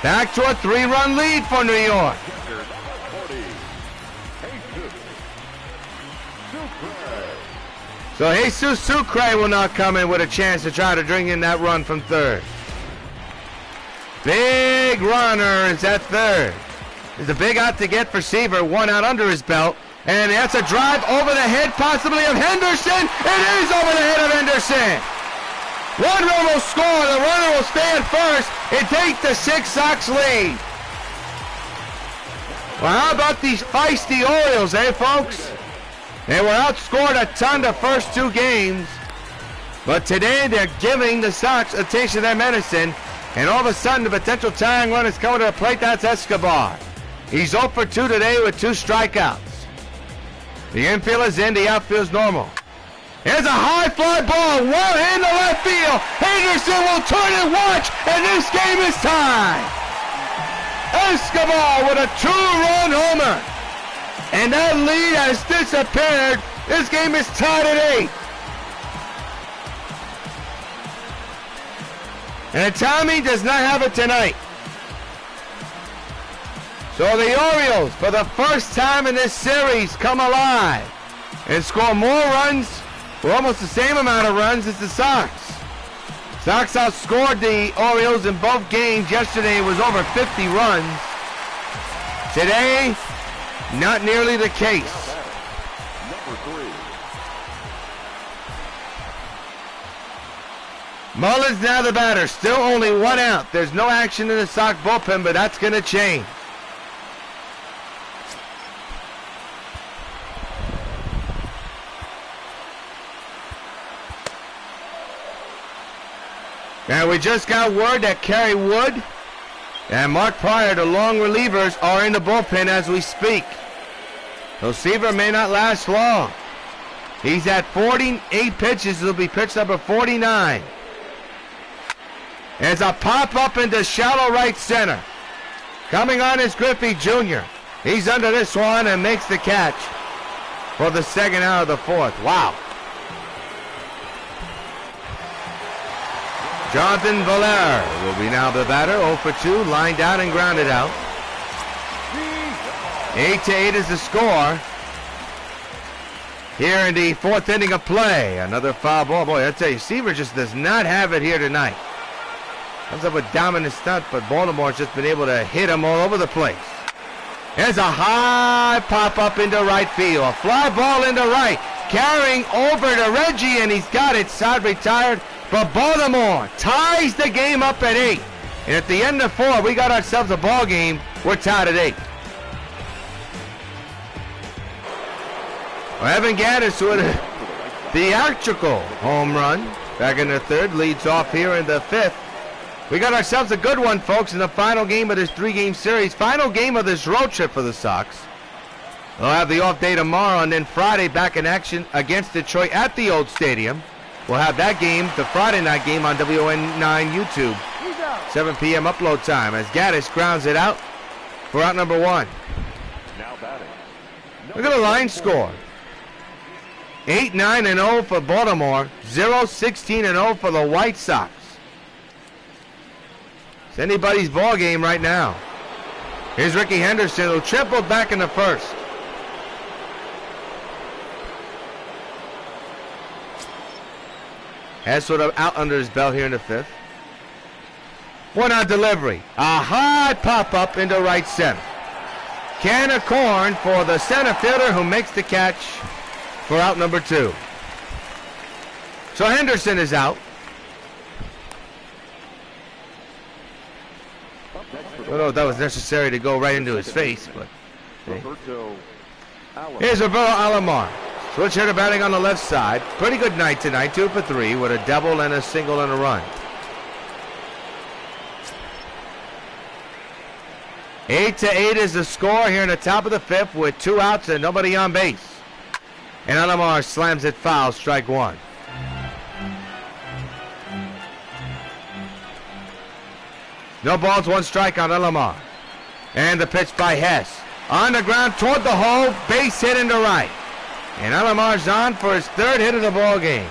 Back to a 3-run lead for New York. So Jesus Sucre will not come in with a chance to try to bring in that run from third. Big runner is at third. There's a big out to get for Seaver, 1 out under his belt. And that's a drive over the head possibly of Henderson. It is over the head of Henderson. 1 run will score. The runner will stay at first. It takes the 6 Sox lead. Well, how about these feisty Orioles, eh, folks? They were outscored a ton the first 2 games, but today they're giving the Sox a taste of their medicine, and all of a sudden the potential tying run is coming to the plate. That's Escobar. He's 0 for 2 today with 2 strikeouts. The infield is in, the outfield's normal. Here's a high fly ball, well into left field. Henderson will turn and watch, and this game is tied. Escobar with a 2-run homer. And that lead has disappeared. This game is tied at 8. And Tommy does not have it tonight. So the Orioles, for the first time in this series, come alive and score more runs, or almost the same amount of runs as the Sox. Sox outscored the Orioles in both games. Yesterday it was over 50 runs. Today, not nearly the case. Mullins now the batter. Still only 1 out. There's no action in the Sox bullpen, but that's going to change. Now we just got word that Kerry Wood and Mark Pryor, the long relievers, are in the bullpen as we speak. So Seaver may not last long. He's at 48 pitches. It'll be pitch number 49. There's a pop-up into shallow right center. Coming on is Griffey Jr. He's under this one and makes the catch for the 2nd out of the 4th. Wow. Jonathan Valera will be now the batter. 0 for 2, lined out and grounded out. 8-8 is the score here in the 4th inning of play. Another foul ball. Boy, I tell you, Seaver just does not have it here tonight. Comes up with dominant stunt, but Baltimore's just been able to hit him all over the place. There's a high pop-up into right field. A fly ball into right. Carrying over to Reggie, and he's got it. Side retired. But Baltimore ties the game up at 8. And at the end of 4, we got ourselves a ball game. We're tied at 8. Evan Gaddis with a theatrical home run. Back in the third, leads off here in the fifth. We got ourselves a good one, folks, in the final game of this three-game series. Final game of this road trip for the Sox. They'll have the off day tomorrow, and then Friday back in action against Detroit at the old stadium. We'll have that game, the Friday night game, on WON 9 YouTube. 7 p.m. upload time as Gaddis grounds it out for out number one. Now batting. Look at the line score. 8-9-0 for Baltimore. 0-16-0 for the White Sox. It's anybody's ball game right now. Here's Ricky Henderson, who tripled back in the first. Has sort of out under his belt here in the fifth. One out delivery. A high pop-up into right center. Can of corn for the center fielder who makes the catch for out number two. So Henderson is out. I don't know if that was necessary to go right into his face, but here's Roberto Alomar. Switch hitter batting on the left side. Pretty good night tonight, 2 for 3 with a double and a single and a run. 8-8 is the score here in the top of the fifth with 2 outs and nobody on base. And Alomar slams it foul, strike one. No balls, 1 strike on Alomar. And the pitch by Hess. On the ground toward the hole, base hit into right. And Alomar's on for his 3rd hit of the ball game.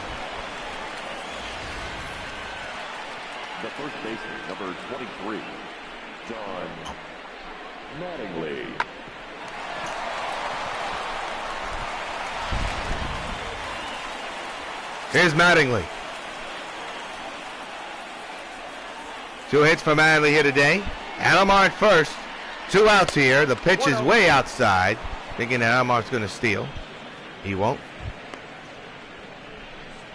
The first baseman, number 23, John Mattingly. Here's Mattingly. 2 hits for Mattingly here today. Alomar at first. 2 outs here. The pitch is way outside. Thinking that Alomar's going to steal. He won't.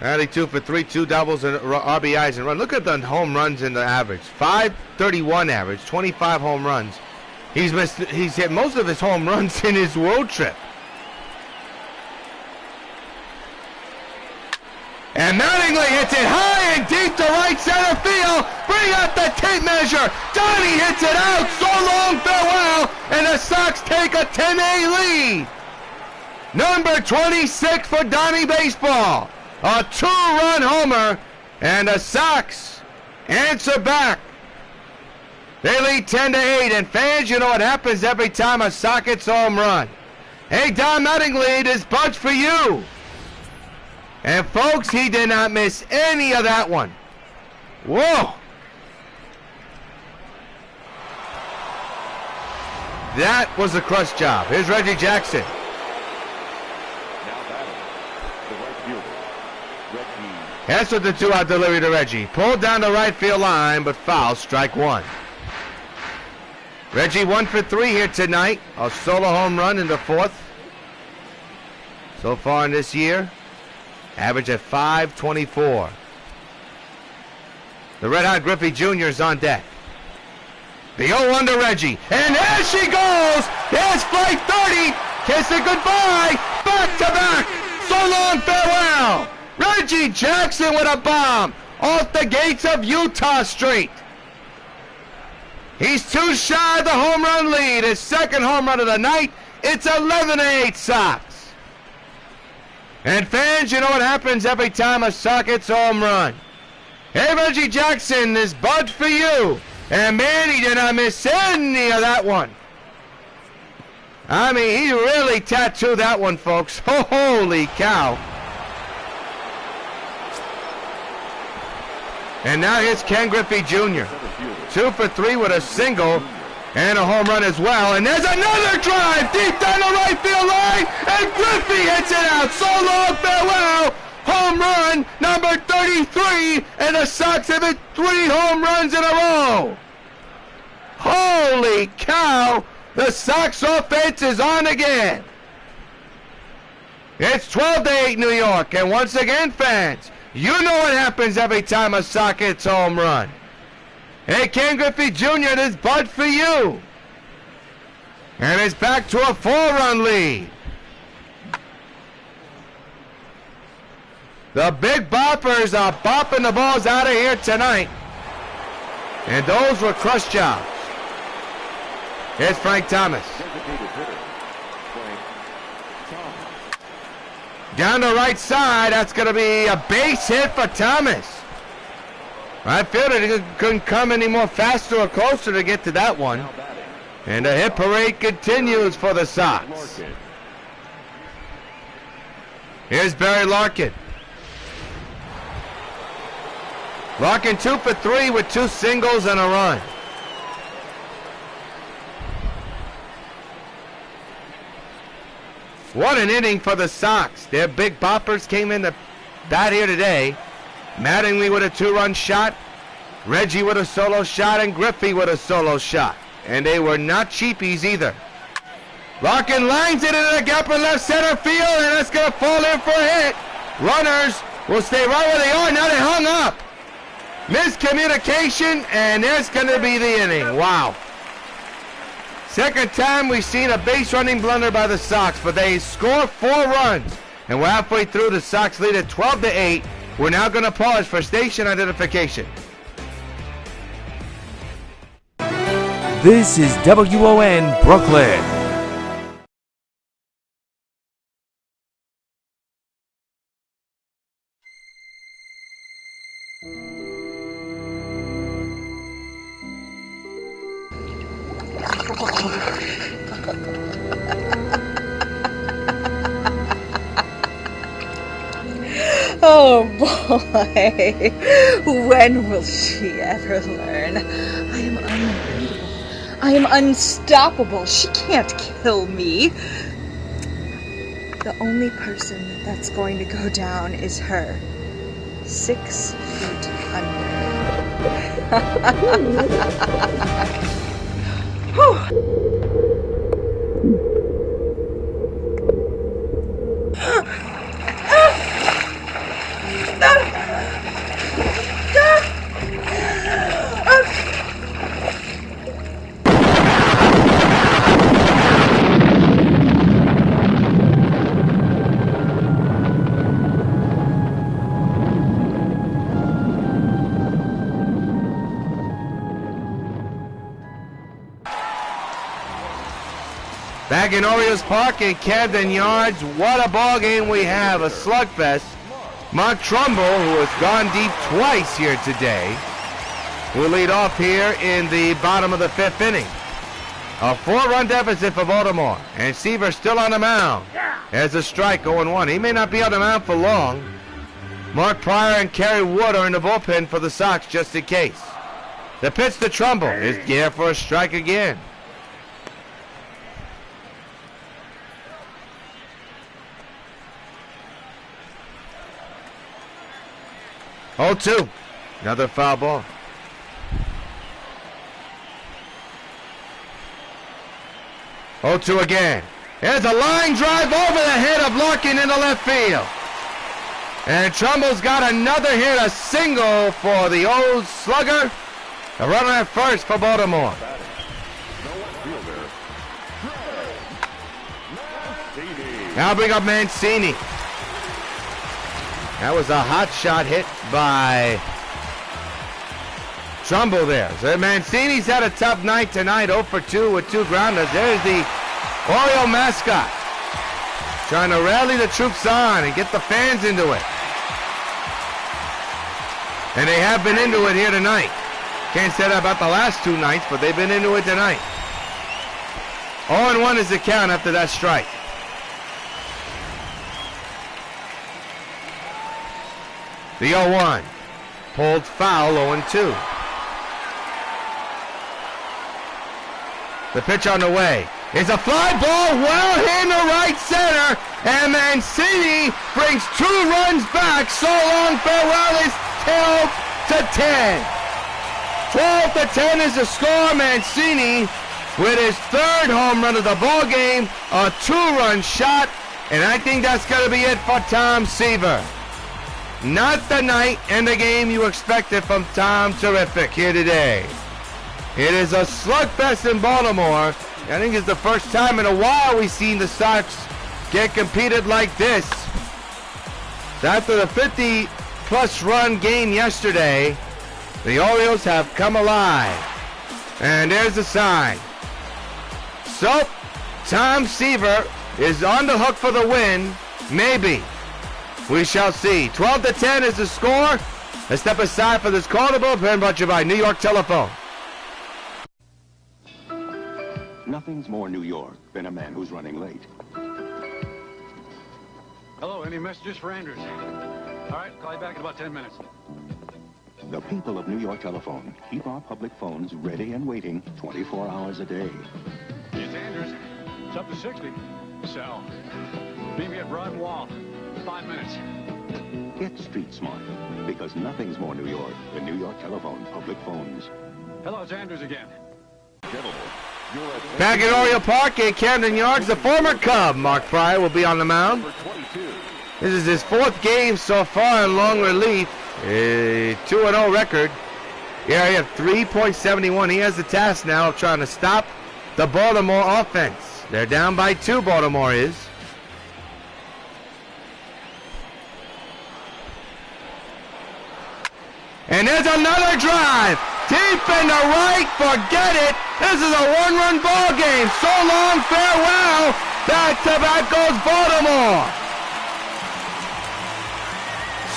Mattingly 2 for 3, 2 doubles and RBIs and run. Look at the home runs in the average. 531 average, 25 home runs. He's hit most of his home runs in his road trip. And Mattingly hits it high and deep to right center field. Bring out the tape measure. Donnie hits it out. So long, farewell. And the Sox take a 10-A lead. Number 26 for Donnie Baseball. A 2-run homer. And the Sox answer back. They lead 10-8. And fans, you know what happens every time a Sox hits a home run. Hey, Don Mattingly, this bunch for you. And folks, he did not miss any of that one. Whoa. That was a crush job. Here's Reggie Jackson. Now batting, the right fielder, Reggie. That's with the 2-out delivery to Reggie. Pulled down the right field line, but foul, strike one. Reggie 1 for 3 here tonight. A solo home run in the 4th. So far in this year. Average at .524. The red-hot Griffey Jr. is on deck. The 0-1 to Reggie. And there she goes! There's flight 30! Kiss it goodbye! Back to back! So long, farewell! Reggie Jackson with a bomb off the gates of Utah Street. He's too shy of the home run lead. His 2nd home run of the night. It's 11-8 Sox. And fans, you know what happens every time a Sox hits a home run. Hey, Reggie Jackson, this bud for you. And man, he did not miss any of that one. I mean, he really tattooed that one, folks. Holy cow. And now here's Ken Griffey Jr. 2 for 3 with a single. And a home run as well. And there's another drive deep down the right field line. And Griffey hits it out. So long, farewell. Home run number 33. And the Sox have hit 3 home runs in a row. Holy cow. The Sox offense is on again. It's 12-8 New York. And once again, fans, you know what happens every time a Sox hits a home run. Hey, Ken Griffey Jr., this bud for you. And it's back to a 4-run lead. The big boppers are bopping the balls out of here tonight. And those were crush jobs. Here's Frank Thomas. Down the right side, that's going to be a base hit for Thomas. I feel that he couldn't come any more faster or closer to get to that one. And the hit parade continues for the Sox. Here's Barry Larkin. Larkin 2 for 3 with 2 singles and a run. What an inning for the Sox. Their big boppers came in the bat here today. Mattingly with a 2-run shot, Reggie with a solo shot, and Griffey with a solo shot. And they were not cheapies either. Larkin lines it into the gap in left center field, and that's going to fall in for a hit. Runners will stay right where they are. Now they hung up. Miscommunication, and there's going to be the inning. Wow. Second time we've seen a base running blunder by the Sox, but they score 4 runs. And we're halfway through. The Sox lead at 12-8. We're now going to pause for station identification. This is WON Brooklyn. Oh boy, when will she ever learn? I am unbeatable. I am unstoppable. She can't kill me. The only person that's going to go down is her. 6 feet under. Back in Orioles Park in Camden Yards, what a ball game we have, a slugfest. Mark Trumbull, who has gone deep twice here today, will lead off here in the bottom of the 5th inning. A 4-run deficit for Baltimore, and Seaver still on the mound. There's a strike, 0-1. He may not be on the mound for long. Mark Pryor and Kerry Wood are in the bullpen for the Sox just in case. The pitch to Trumbull is there for a strike again. 0-2. Another foul ball. Oh, 2 again. There's a line drive over the head of Larkin into left field. And Trumbull's got another hit, a single for the old slugger. A runner at first for Baltimore. Now bring up Mancini. That was a hot shot hit by Trumbull there. So Mancini's had a tough night tonight, 0 for 2 with 2 grounders. There's the Oriole mascot trying to rally the troops on and get the fans into it. And they have been into it here tonight. Can't say that about the last 2 nights, but they've been into it tonight. 0-1 is the count after that strike. The 0-1. Pulled foul, 0-2. The pitch on the way. It's a fly ball well hit in the right center. And Mancini brings 2 runs back. So long farewell is 12-10. 12-10 is the score. Mancini with his 3rd home run of the ball game. A 2-run shot. And I think that's going to be it for Tom Seaver. Not the night and the game you expected from Tom Terrific here today. It is a slugfest in Baltimore. I think it's the first time in a while we've seen the Sox get competed like this. After the 50-plus run game yesterday, the Orioles have come alive. And there's the sign. So, Tom Seaver is on the hook for the win. Maybe. We shall see. 12-10 is the score. Let's step aside for this call to bullpen brought to you by New York Telephone. Nothing's more New York than a man who's running late. Hello, any messages for Andrews? All right, call you back in about 10 minutes. The people of New York Telephone keep our public phones ready and waiting 24 hours a day. It's Andrews. It's up to 60. So, meet me at Broad Wall. 5 minutes. It's street smart, because nothing's more New York than New York Telephone public phones. Hello, it's Andrews again. Back at Oriole Park in Camden Yards, the former Cub, Mark Pryor, will be on the mound. This is his 4th game so far in long relief. A 2-0 record. Yeah, he had 3.71. He has the task now of trying to stop the Baltimore offense. They're down by 2, Baltimore is. And there's another drive. Deep in the right, forget it. This is a 1-run ball game. So long, farewell. Back-to-back goes Baltimore.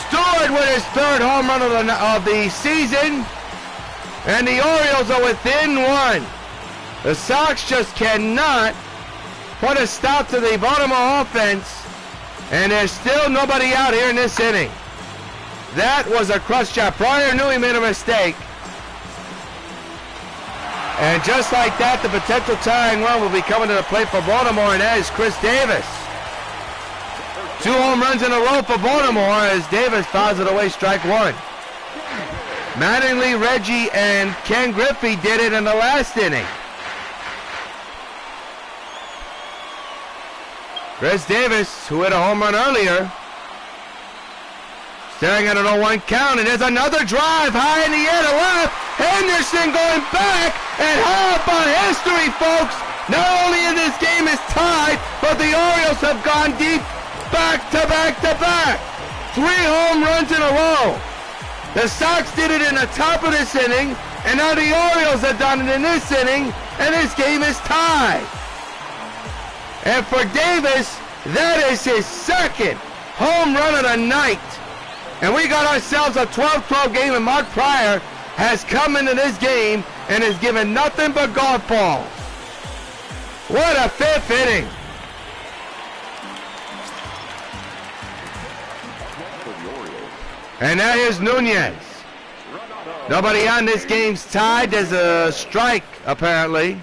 Stewart with his 3rd home run of the season. And the Orioles are within 1. The Sox just cannot put a stop to the Baltimore offense. And there's still nobody out here in this inning. That was a crush job. Pryor knew he made a mistake. And just like that, the potential tying run will be coming to the plate for Baltimore, and that is Chris Davis. 2 home runs in a row for Baltimore as Davis fouls it away, strike 1. Mattingly, Reggie, and Ken Griffey did it in the last inning. Chris Davis, who hit a home run earlier, staring at an 0-1 count, and there's another drive high in the air to left. Henderson going back, and how about history, folks? Not only in this game is tied, but the Orioles have gone deep back to back to back. 3 home runs in a row. The Sox did it in the top of this inning, and now the Orioles have done it in this inning, and this game is tied. And for Davis, that is his 2nd home run of the night. And we got ourselves a 12-12 game, and Mark Pryor has come into this game and has given nothing but golf balls. What a 5th inning. And now here's Nunez. Nobody on, this game's tied. There's a strike, apparently.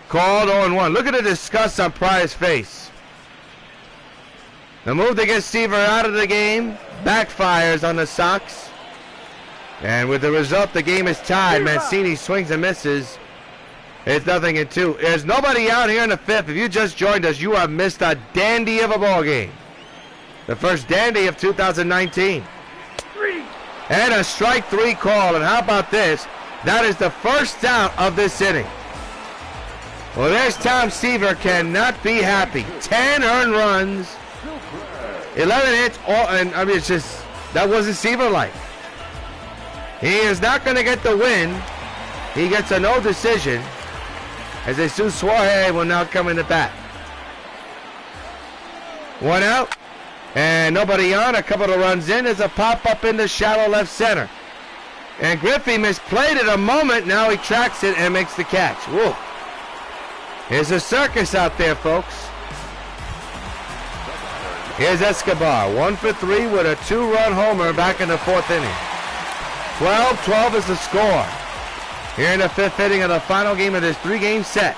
Called 0-1. Look at the disgust on Pryor's face. The move to get Seaver out of the game backfires on the Sox. And with the result, the game is tied. Mancini swings and misses. It's 0-2. There's nobody out here in the 5th. If you just joined us, you have missed a dandy of a ball game. The first dandy of 2019. And a strike 3 call. And how about this? That is the first out of this inning. Well, there's Tom Seaver. Cannot be happy. 10 earned runs. 11 hits. And I mean, it's just, that wasn't Seaver-like. He is not going to get the win. He gets a no decision as Jesus Suarez will now come in the bat. 1 out and nobody on. A couple of runs in. There's a pop-up in the shallow left center. And Griffey misplayed it a moment. Now he tracks it and makes the catch. Whoa. There's a circus out there, folks. Here's Escobar. 1 for 3 with a 2-run homer back in the 4th inning. 12-12 is the score. Here in the 5th inning of the final game of this 3-game set.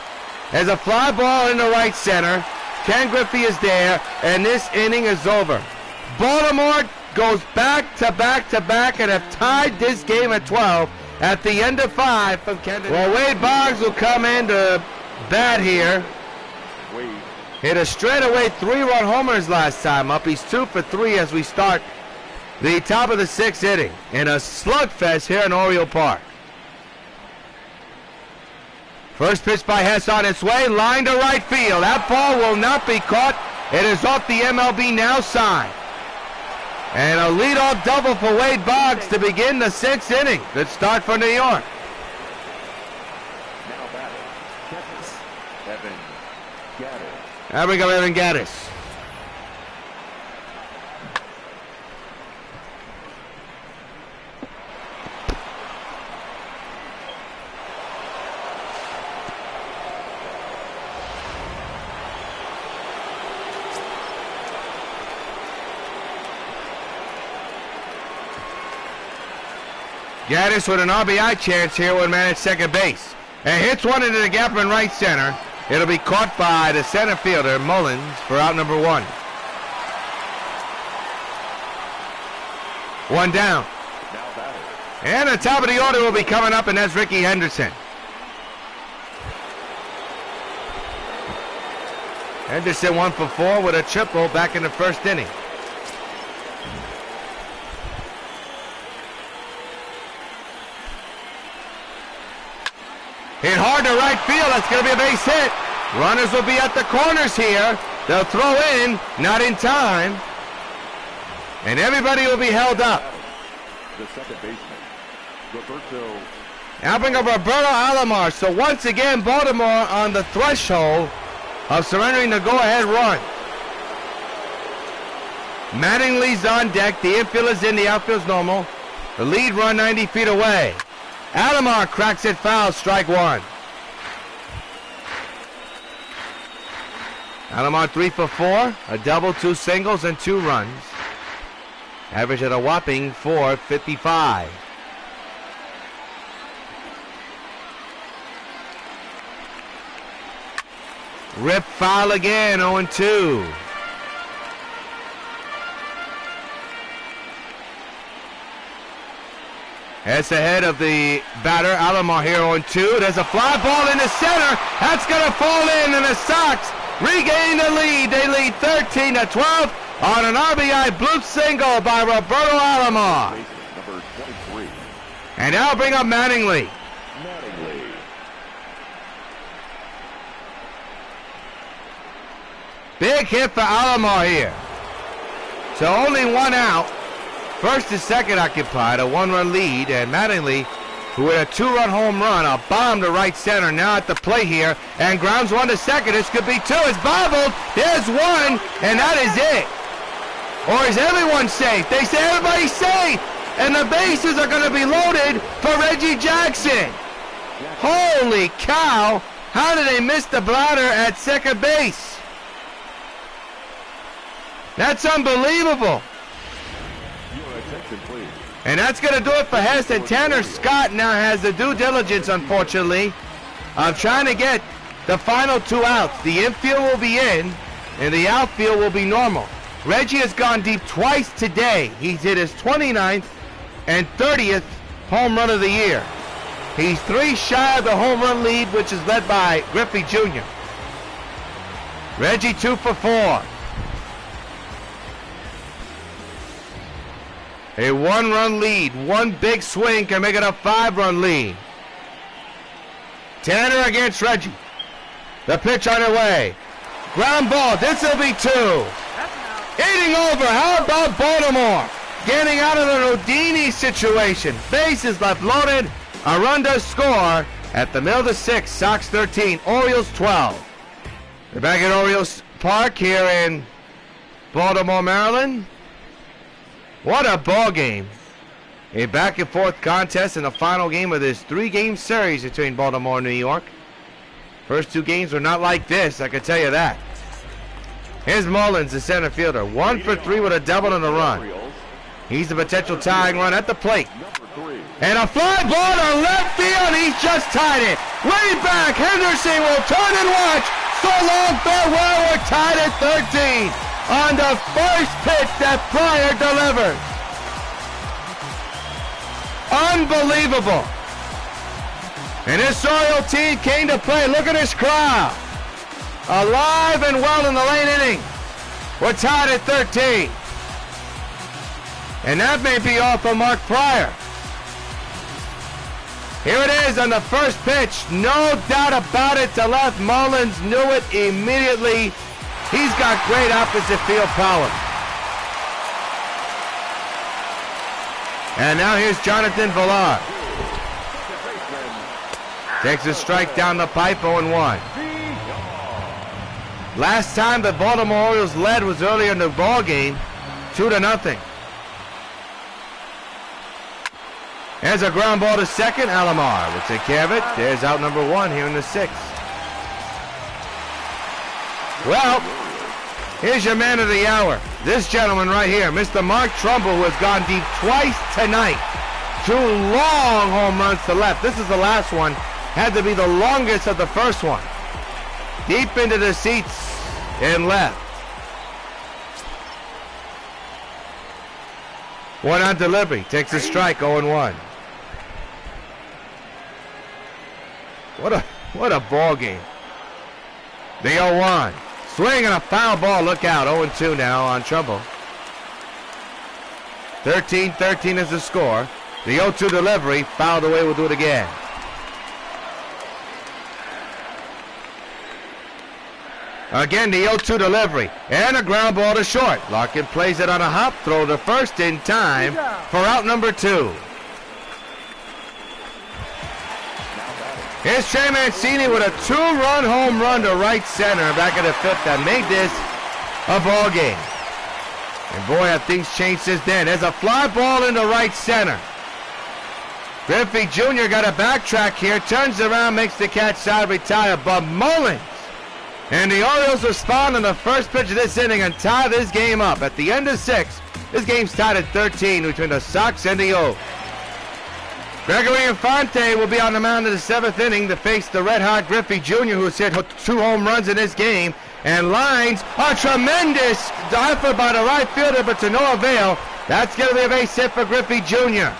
There's a fly ball in the right center. Ken Griffey is there, and this inning is over. Baltimore goes back to back to back and have tied this game at 12 at the end of 5 from Camden. Well, Wade Boggs will come in to bat here. Hit a straightaway 3-run homers last time up. He's 2 for 3 as we start the top of the 6th inning in a slugfest here in Oriole Park. First pitch by Hess on its way, line to right field. That ball will not be caught. It is off the MLB Now sign. And a leadoff double for Wade Boggs to begin the 6th inning. Good start for New York. Now batting, Evan Gaddis. There we go, Evan Gaddis. Gaddis with an RBI chance here with man at second base. And hits one into the gap in right center. It'll be caught by the center fielder, Mullins, for out number 1. One down. And the top of the order will be coming up, and that's Ricky Henderson. Henderson 1 for 4 with a triple back in the 1st inning. Hit hard to right field. That's going to be a base hit. Runners will be at the corners here. They'll throw in, not in time. And everybody will be held up. The second baseman, Roberto. Now bring up Roberto Alomar. So once again, Baltimore on the threshold of surrendering the go-ahead run. Mattingly's on deck. The infield is in. The outfield's normal. The lead run 90 feet away. Alomar cracks it foul, strike 1. Alomar 3 for 4, a double, 2 singles, and 2 runs. Average at a whopping .455. Rip foul again, 0-2. That's ahead of the batter, Alomar here on 2. There's a fly ball in the center. That's going to fall in, and the Sox regain the lead. They lead 13-12 on an RBI bloop single by Roberto Alomar. Number 23. And now bring up Mattingly. Big hit for Alomar here. So only 1 out. First and second occupied, a 1-run lead, and Mattingly, who had a 2-run home run, a bomb to right center, now at the plate here, and grounds 1 to second. This could be 2. It's bobbled. There's 1, and that is it. Or is everyone safe? They say everybody's safe, and the bases are going to be loaded for Reggie Jackson. Holy cow! How did they miss the bladder at second base? That's unbelievable. And that's going to do it for Heston. Tanner Scott now has the due diligence, unfortunately, of trying to get the final 2 outs. The infield will be in, and the outfield will be normal. Reggie has gone deep twice today. He's hit his 29th and 30th home run of the year. He's 3 shy of the home run lead, which is led by Griffey Jr. Reggie 2 for 4. A 1-run lead. 1 big swing can make it a 5-run lead. Tanner against Reggie. The pitch on the way. Ground ball. This will be 2. Eating over. How about Baltimore? Getting out of the Rodini situation. Bases left loaded. A run does score at the middle of the 6th. Sox 13. Orioles 12. We're back at Orioles Park here in Baltimore, Maryland. What a ball game. A back and forth contest in the final game of this 3-game series between Baltimore and New York. First 2 games were not like this, I can tell you that. Here's Mullins, the center fielder. 1 for 3 with a double and a run. He's the potential tying run at the plate. And a fly ball to left field. He's just tied it. Way back. Henderson will turn and watch. So long, farewell. We're tied at 13 on the first pitch that Pryor delivered. Unbelievable. And this Oriole team came to play. Look at this crowd. Alive and well in the late inning. We're tied at 13. And that may be all for Mark Pryor. Here it is on the first pitch. No doubt about it to left. Mullins knew it immediately. He's got great opposite field power. And now here's Jonathan Villar. Takes a strike down the pipe, 0-1. Last time the Baltimore Orioles led was earlier in the ball game, 2-0. There's a ground ball to second. Alomar will take care of it. There's out number 1 here in the 6th. Well, here's your man of the hour. This gentleman right here, Mr. Mark Trumbull, who has gone deep twice tonight. 2 long home runs to left. This is the last one. Had to be the longest of the first one. Deep into the seats and left. 1 on delivery. Takes a strike, 0-1. What a ball game. The 0-1. Swing and a foul ball. Look out. 0-2 now on Trumbull. 13-13 is the score. The 0-2 delivery. Fouled away. We'll do it again. Again, the 0-2 delivery. And a ground ball to short. Larkin plays it on a hop throw to first in time for out number 2. Here's Trey Mancini with a 2-run home run to right center back in the 5th that made this a ball game. And boy, have things changed since then. There's a fly ball into right center. Griffey Jr. got a backtrack here, turns around, makes the catch, side retire, but Mullins. And the Orioles respond on the first pitch of this inning and tie this game up. At the end of 6, this game's tied at 13 between the Sox and the O's. Gregory Infante will be on the mound in the 7th inning to face the red-hot Griffey Jr., who's hit 2 home runs in this game, and lines a tremendous effort by the right fielder, but to no avail. That's going to be a base hit for Griffey Jr.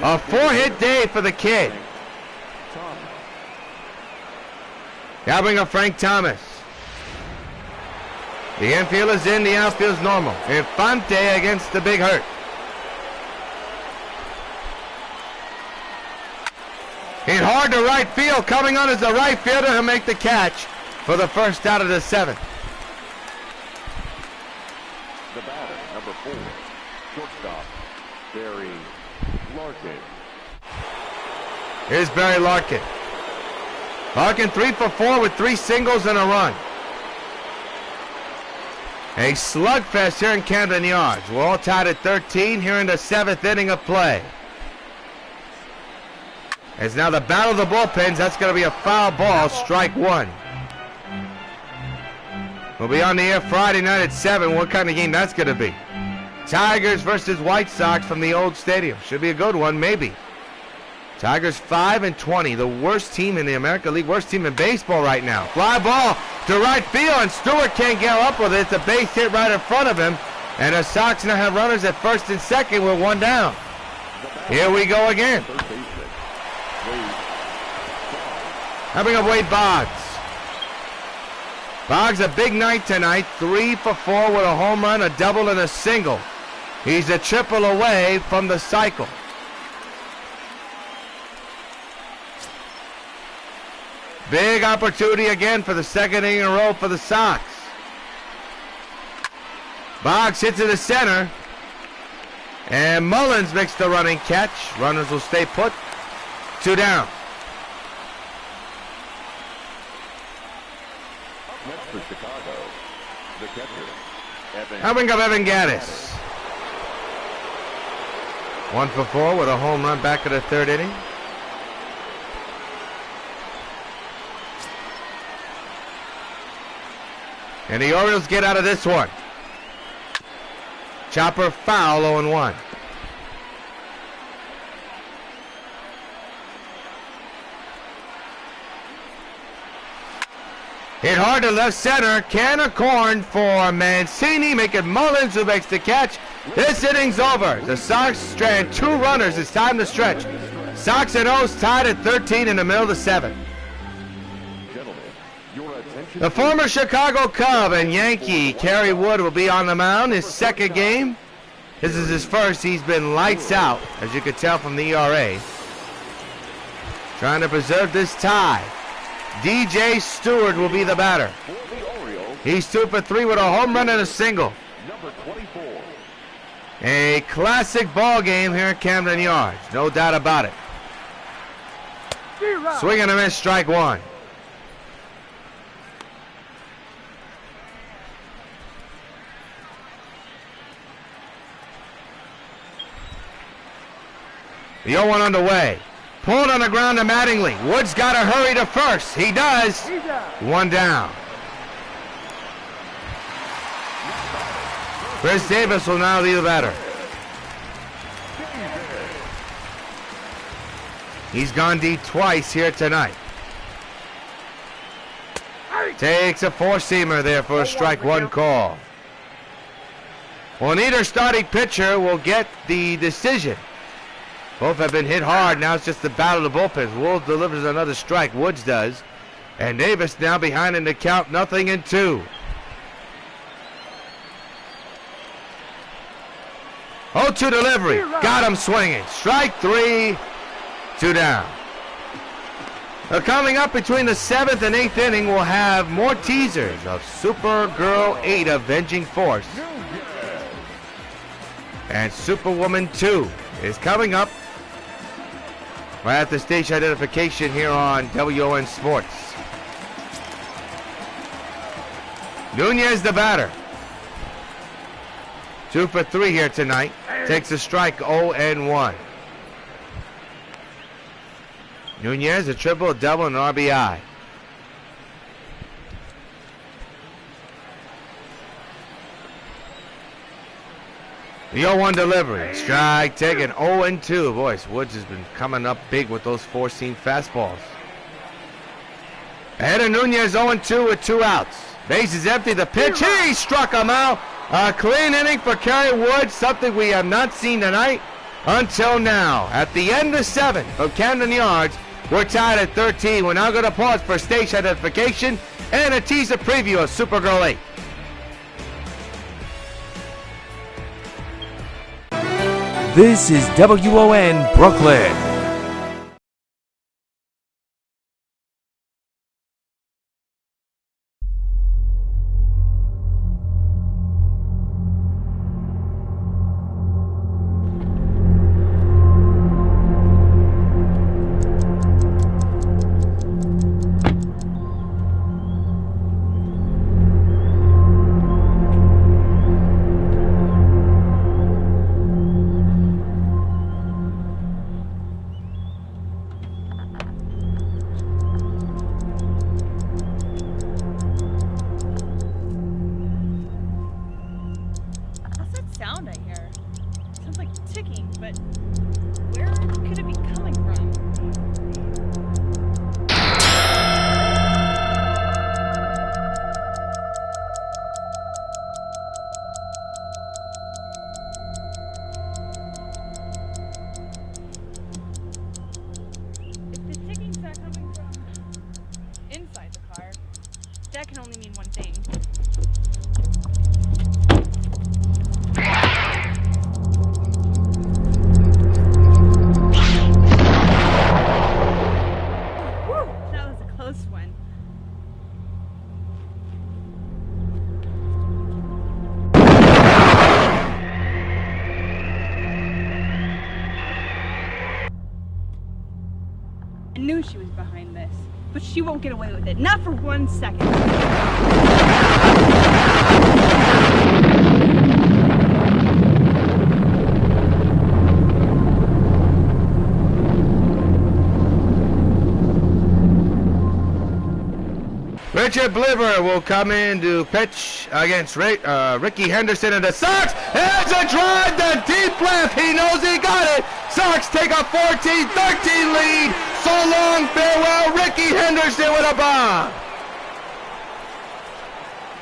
A 4-hit day for the kid. Now bring up Frank Thomas. The infield is in, the outfield is normal. Infante against the big hurt. Hit hard to right field. Coming on is the right fielder. He'll make the catch for the first out of the 7th. The batter, number 4, shortstop, Barry Larkin. Here's Barry Larkin. Larkin 3 for 4 with 3 singles and a run. A slugfest here in Camden Yards. We're all tied at 13 here in the 7th inning of play. It's now the battle of the bullpens. That's going to be a foul ball, strike 1. We'll be on the air Friday night at 7. What kind of game that's going to be? Tigers versus White Sox from the old stadium. Should be a good one, maybe. Tigers 5-20, the worst team in the American League, worst team in baseball right now. Fly ball to right field, and Stewart can't get up with it. It's a base hit right in front of him, and the Sox now have runners at first and second with 1 down. Here we go again. Having a Wade Boggs. Boggs a big night tonight, 3 for 4 with a home run, a double, and a single. He's a triple away from the cycle. Big opportunity again for the 2nd inning in a row for the Sox. Boggs hits to the center. And Mullins makes the running catch. Runners will stay put. 2 down. Next for Chicago, the catcher, I'll bring up Evan Gaddis. 1 for 4 with a home run back in the 3rd inning. And the Orioles get out of this one. Chopper foul, 0-1. Hit hard to left center. Can of corn for Mancini, making Mullins who makes the catch. This inning's over. The Sox strand 2 runners. It's time to stretch. Sox and O's tied at 13 in the middle of the 7th. The former Chicago Cub and Yankee, Kerry Wood, will be on the mound. His 2nd game. This is his first. He's been lights out, as you can tell from the ERA. Trying to preserve this tie. DJ Stewart will be the batter. He's 2 for 3 with a home run and a single. number 24, A classic ball game here at Camden Yards, no doubt about it. Swing and a miss, strike one. The 0-1 underway. Pulled on the ground to Mattingly. Wood's got to hurry to first. He does. One down. Chris Davis will now lead the batter. He's gone deep twice here tonight. Takes a four-seamer there for a strike one call. Well, neither starting pitcher will get the decision. Both have been hit hard. Now it's just the battle of the bullpens. Wolves delivers another strike. Woods does. And Davis now behind in the count, 0-2. 0-2 delivery. Got him swinging. Strike three. Two down. Now coming up between the 7th and 8th inning, we'll have more teasers of Supergirl 8 Avenging Force. And Superwoman 2 is coming up right after station identification here on WON Sports. Nunez the batter. 2 for 3 here tonight. Takes a strike, 0-1. Nunez, a triple, a double, and an RBI. The 0-1 delivery. Strike taken, 0-2. Boys, Woods has been coming up big with those four-seam fastballs. Ahead of Nunez, 0-2 with 2 outs. Base is empty. The pitch, he struck him out. A clean inning for Kerry Woods, something we have not seen tonight until now. At the end of 7 of Camden Yards, we're tied at 13. We're now going to pause for station identification and a teaser preview of Supergirl 8. This is WON Brooklyn. I knew she was behind this, but she won't get away with it. Not for 1 second. Richard Bliver will come in to pitch against Ricky Henderson and the Sox. There's a drive to deep left. He knows he got it. Sox take a 14-13 lead. So long, farewell, Ricky Henderson with a bomb.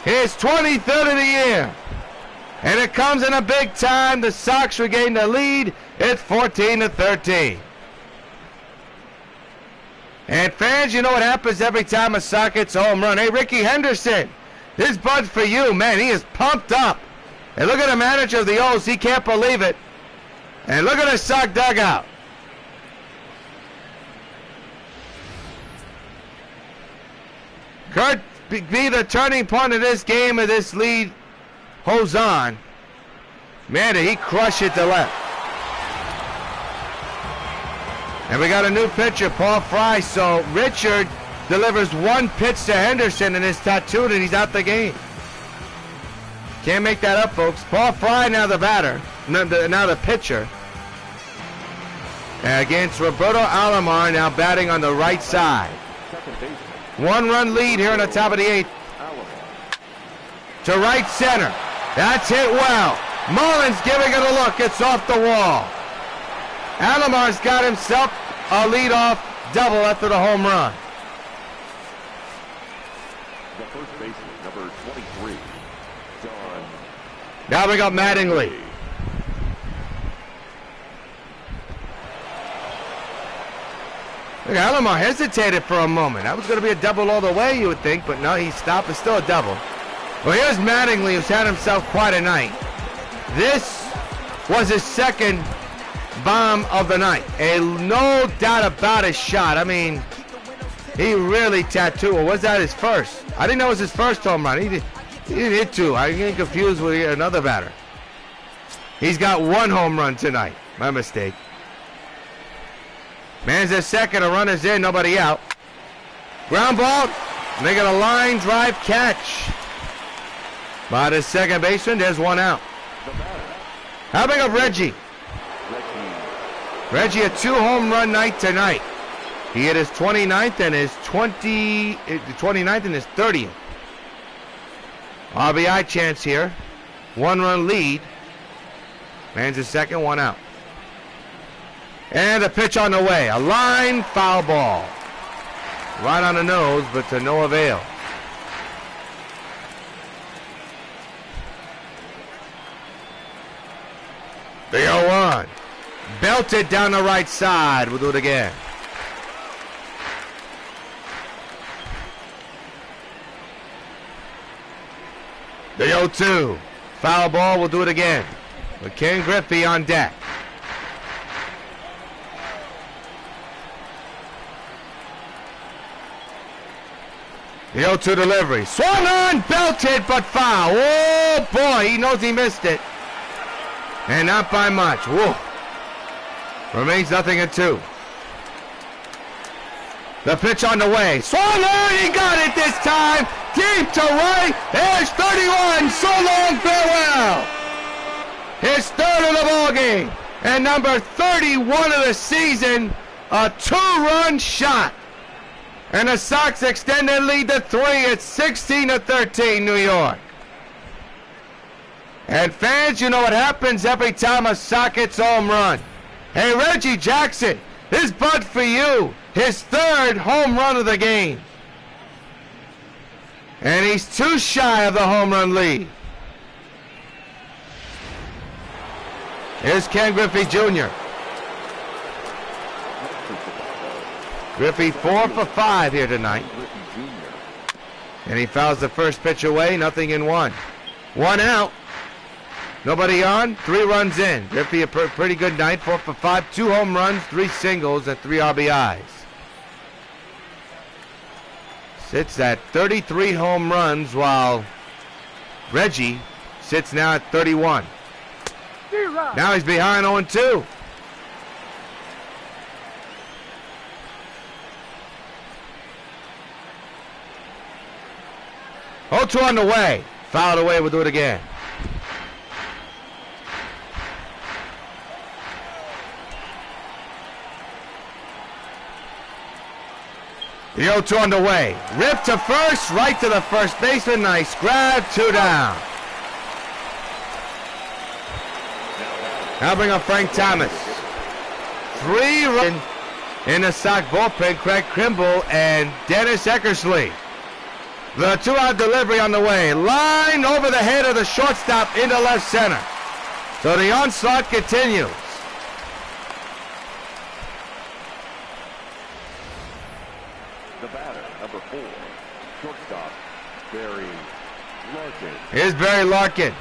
His 23rd of the year. And it comes in a big time. The Sox regain the lead. It's 14-13. And fans, you know what happens every time a Sox hits a home run. Hey, Ricky Henderson, this bud's for you, man. He is pumped up. And look at the manager of the O's. He can't believe it. And look at the Sox dugout. Could be the turning point of this game, of this lead holds on. Man, did he crush it to left. And we got a new pitcher, Paul Fry. So Richard delivers one pitch to Henderson and is tattooed, and he's out the game. Can't make that up, folks. Paul Fry now the batter, now the pitcher. Against Roberto Alomar, now batting on the right side. 1-run lead here in the top of the 8th. To right center. That's hit well. Mullins giving it a look. It's off the wall. Alomar's got himself a leadoff double after the home run. The first baseman, number 23, John. Now we got Mattingly. Look, Alomar hesitated for a moment. That was going to be a double all the way, you would think, but no, he stopped. It's still a double. Well, here's Mattingly, who's had himself quite a night. This was his second bomb of the night. No doubt about his shot. I mean, he really tattooed. Or was that his first? I think that was his first home run. He didn't hit two. I'm getting confused with another batter. He's got one home run tonight. My mistake. Man's at second, a runner's in, nobody out. Ground ball, making a line drive catch. By the second baseman, there's one out. How about Reggie? Reggie, a 2-home run night tonight. He hit his 29th and his 29th and his 30th. RBI chance here. 1-run lead. Man's at second, one out. And a pitch on the way. A line foul ball. Right on the nose, but to no avail. The 0-1. Belted down the right side. We'll do it again. The 0-2. Foul ball. We'll do it again. With Ken Griffey on deck. The 0-2 delivery. Swung on, belted, but foul. Oh, boy, he knows he missed it. And not by much. Whoa. Remains 0-2. The pitch on the way. Swung on, he got it this time. Deep to right. There's 31. So long, farewell. His third of the ball game. And number 31 of the season, a 2-run shot. And the Sox extend their lead to 3. It's 16-13, New York. And fans, you know what happens every time a Sox hits home run. Hey, Reggie Jackson, this butt for you. His third home run of the game. And he's too shy of the home run lead. Here's Ken Griffey Jr. Griffey 4 for 5 here tonight. And he fouls the first pitch away, 0-1. 1 out. Nobody on, 3 runs in. Griffey a pretty good night, 4 for 5, 2 home runs, 3 singles, and 3 RBIs. Sits at 33 home runs while Reggie sits now at 31. Now he's behind 0-2. Oh, 2 on the way. Fouled away, we'll do it again. The 0-2 on the way. Rip to first, right to the first baseman. Nice grab, 2 down. Now bring up Frank Thomas. 3 runs in the Sox bullpen, Craig Kimbrell and Dennis Eckersley. The 2-out delivery on the way. Line over the head of the shortstop into left center. So the onslaught continues. The batter, number 4, shortstop, Barry Larkin. Here's Barry Larkin.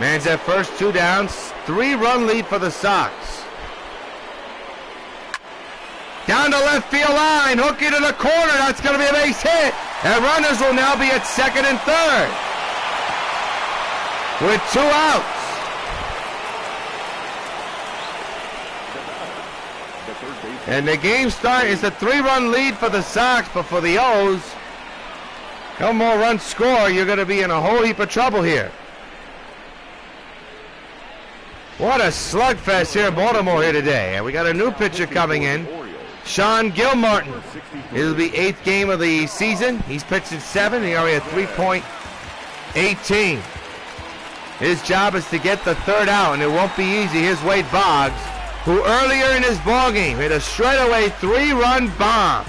Man's at first, 2 downs, 3-run lead for the Sox. Down the left field line, hooking to the corner. That's going to be a base hit. And runners will now be at second and third with 2 outs. And the game start is a 3-run lead for the Sox, but for the O's, no more runs score, you're going to be in a whole heap of trouble here. What a slugfest here in Baltimore here today. And we got a new pitcher coming in, Sean Gilmartin. It'll be 8th game of the season. He's pitched at 7. He already had 3.18. His job is to get the 3rd out, and it won't be easy. Here's Wade Boggs, who earlier in his ballgame hit a straightaway 3-run bomb,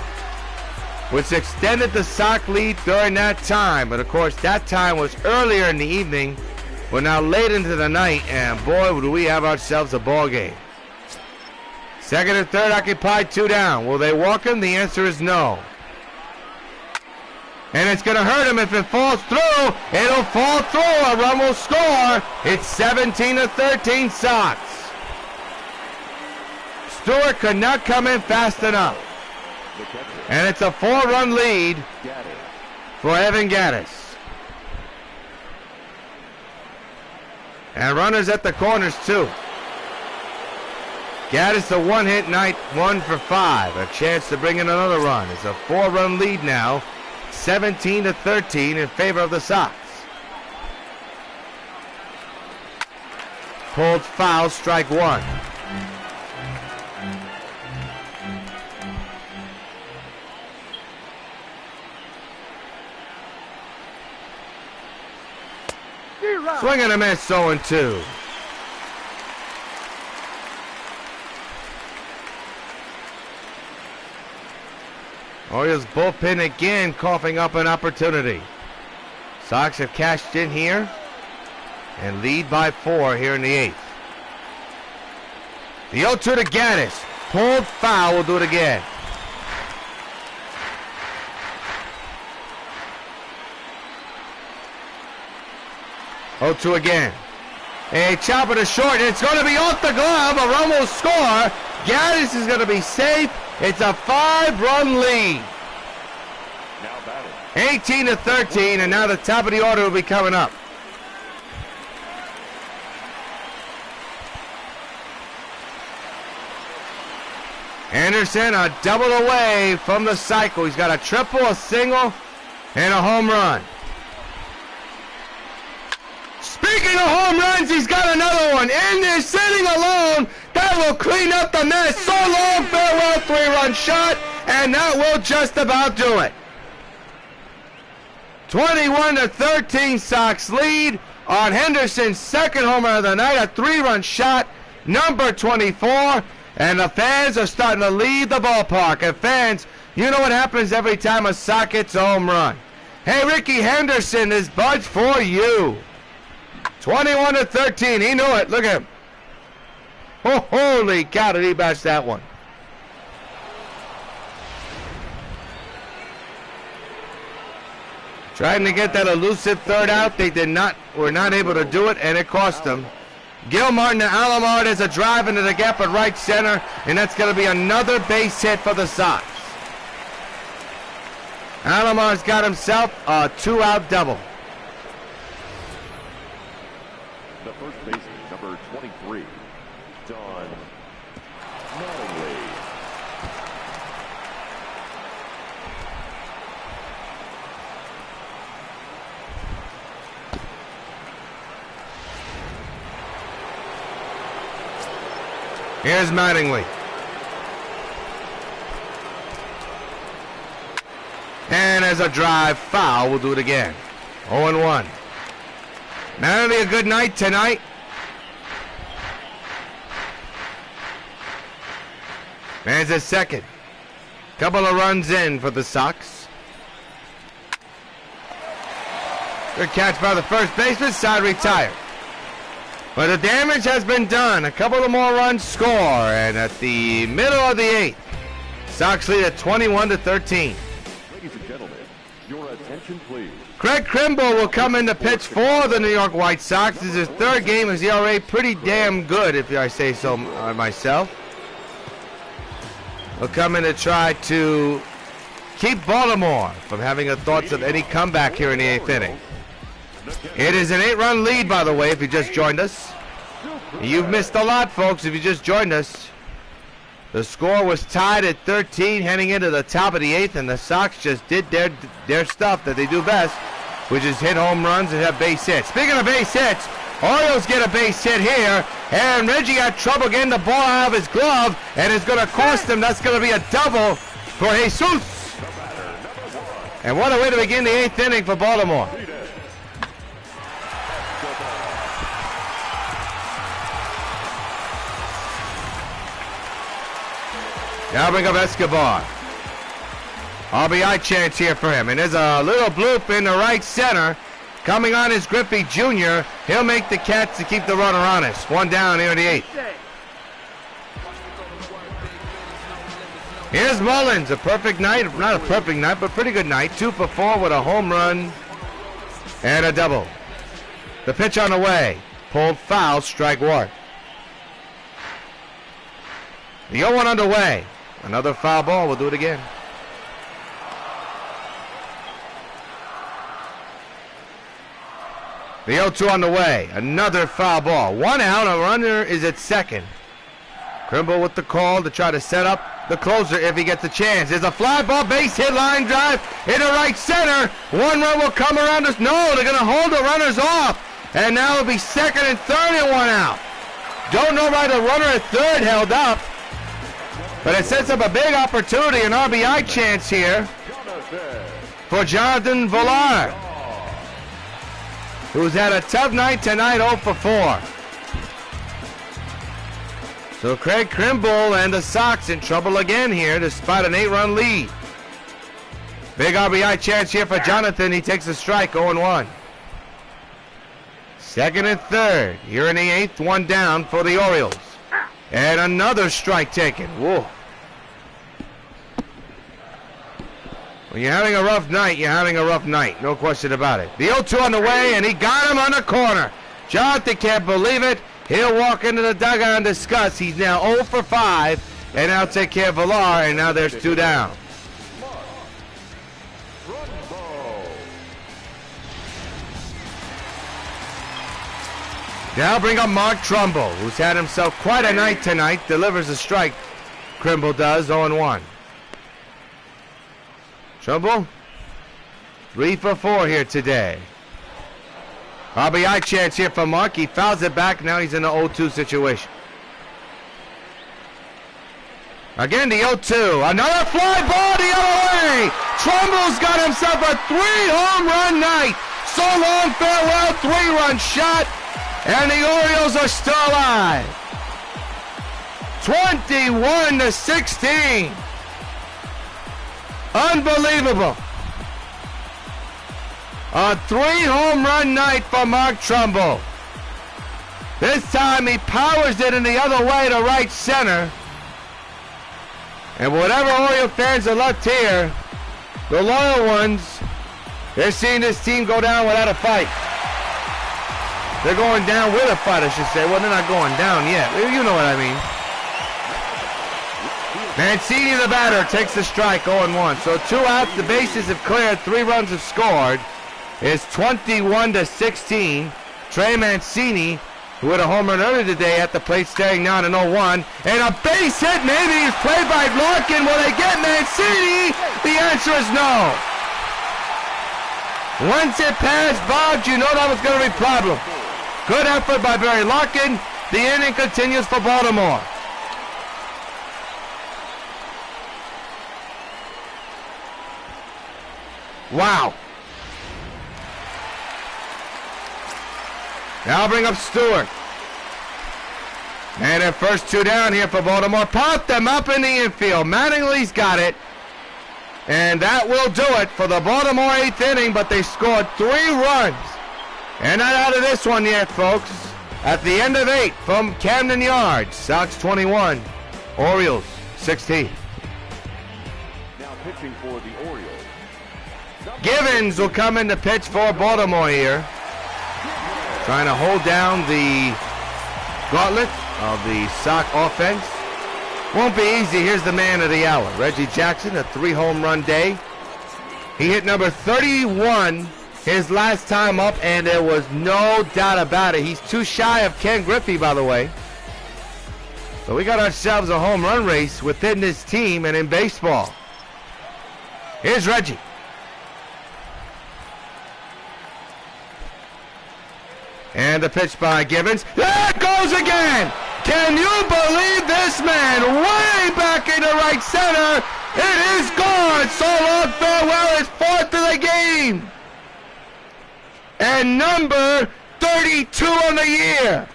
which extended the Sox lead during that time. But of course, that time was earlier in the evening. We're now late into the night, and boy, do we have ourselves a ball game. Second and third occupied, 2 down. Will they walk him? The answer is no. And it's going to hurt him if it falls through. It'll fall through. A run will score. It's 17-13 Sox. Stewart could not come in fast enough. And it's a 4-run lead for Evan Gattis. And runners at the corners, too. Gattis, a 1-hit night, 1 for 5. A chance to bring in another run. It's a 4-run lead now, 17-13 in favor of the Sox. Pulled foul, strike 1. Swing and a miss, 0-2. Orioles bullpen again coughing up an opportunity. Sox have cashed in here and lead by 4 here in the 8th. The 0-2 to Gattis. Pulled foul, we'll do it again. Oh, 2 again. A chopper to short. It's going to be off the glove. A run will score. Gattis is going to be safe. It's a 5-run lead. 18-13, and now the top of the order will be coming up. Anderson, a double away from the cycle. He's got a triple, a single, and a home run. Speaking of home runs, he's got another one. In there, sitting alone. That will clean up the mess. So long, farewell, 3-run shot, and that will just about do it. 21-13 Sox lead on Henderson's 2nd homer of the night. A 3-run shot, number 24. And the fans are starting to leave the ballpark. And fans, you know what happens every time a Sox hits a home run. Hey, Ricky Henderson, this bud's for you. 21-13. He knew it. Look at him. Oh, holy cow, did he bash that one. Trying to get that elusive 3rd out. They were not able to do it, and it cost them. Gilmartin to Alomar. There's a drive into the gap at right center, and that's going to be another base hit for the Sox. Alomar's got himself a 2-out double. The first baseman, number 23, Don Mattingly. Here's Mattingly. And as a drive foul, we'll do it again. 0-1. Mattingly, a good night tonight. Man's at second. Couple of runs in for the Sox. Good catch by the first baseman. Side retired. But the damage has been done. A couple of more runs score. And at the middle of the 8th, Sox lead at 21-13. Ladies and gentlemen, your attention please. Craig Kimbrell will come in to pitch for the New York White Sox. This is his 3rd game. His ERA pretty damn good, if I say so myself. He'll come in to try to keep Baltimore from having the thoughts of any comeback here in the 8th inning. It is an 8-run lead, by the way, if you just joined us. You've missed a lot, folks, if you just joined us. The score was tied at 13 heading into the top of the 8th, and the Sox just did their stuff that they do best, which is hit home runs and have base hits. Speaking of base hits, Orioles get a base hit here, and Reggie had trouble getting the ball out of his glove, and it's going to cost him. That's going to be a double for Jesus. And what a way to begin the 8th inning for Baltimore. Now bring up Escobar. RBI chance here for him. And there's a little bloop in the right center. Coming on is Griffey Jr. He'll make the catch to keep the runner honest. One down here in the 8th. Here's Mullins. A perfect night. Not a perfect night, but pretty good night. 2 for 4 with a home run and a double. The pitch on the way. Pulled foul. Strike 1. The 0-1 underway. Another foul ball. We'll do it again. The 0-2 on the way. Another foul ball. 1 out. A runner is at second. Krimble with the call to try to set up the closer if he gets a chance. There's a fly ball, base hit, line drive into right center. 1 run will come around us. No, they're going to hold the runners off. And now it'll be second and third and 1 out. Don't know why the runner at third held up. But it sets up a big opportunity, an RBI chance here for Jonathan Villar, who's had a tough night tonight, 0 for 4. So Craig Krimble and the Sox in trouble again here despite an 8-run lead. Big RBI chance here for Jonathan. He takes a strike, 0-1. Second and third here in the 8th, 1 down for the Orioles. And another strike taken. Whoa. When you're having a rough night, you're having a rough night. No question about it. The 0-2 on the way, and he got him on the corner. Jonathan can't believe it. He'll walk into the dugout and discuss. He's now 0 for 5, and now take care of Villar, and now there's 2 down. Now bring up Mark Trumbull, who's had himself quite a night tonight. Delivers a strike. Krimble does, 0-1. Trumbull, 3 for 4 here today. RBI chance here for Mark. He fouls it back. Now he's in the 0-2 situation. Again, the 0-2. Another fly ball the other way. Trumbull's got himself a 3-home run night. So long, farewell, 3-run shot. And the Orioles are still alive. 21-16. Unbelievable. A 3-home run night for Mark Trumbull. This time he powers it in the other way to right center. And whatever Oriole fans are left here, the loyal ones, they're seeing this team go down without a fight. They're going down with a fight, I should say. Well, they're not going down yet. You know what I mean. Mancini, the batter, takes the strike, 0-1. So 2 outs, the bases have cleared, 3 runs have scored. It's 21-16. Trey Mancini, who hit a home run earlier today at the plate, staring down an 0-1. And a base hit, maybe, is played by Larkin. Will they get Mancini? The answer is no. Once it passed Boggs, you know that was going to be a problem. Good effort by Barry Larkin. The inning continues for Baltimore. Wow. Now bring up Stewart. And their first 2 down here for Baltimore. Pop them up in the infield. Mattingly's got it. And that will do it for the Baltimore 8th inning, but they scored 3 runs. And not out of this one yet, folks. At the end of 8 from Camden Yards, Sox 21, Orioles 16. Now pitching for the Orioles. Givens will come in to pitch for Baltimore here. Trying to hold down the gauntlet of the Sox offense. Won't be easy. Here's the man of the hour. Reggie Jackson, a 3-home run day. He hit number 31 his last time up, and there was no doubt about it. He's too shy of Ken Griffey, by the way. So we got ourselves a home run race within this team and in baseball. Here's Reggie. And the pitch by Gibbons. There it goes again! Can you believe this man? Way back into right center. It is gone. So long, farewell. It's fourth of the game. And number 32 on the year.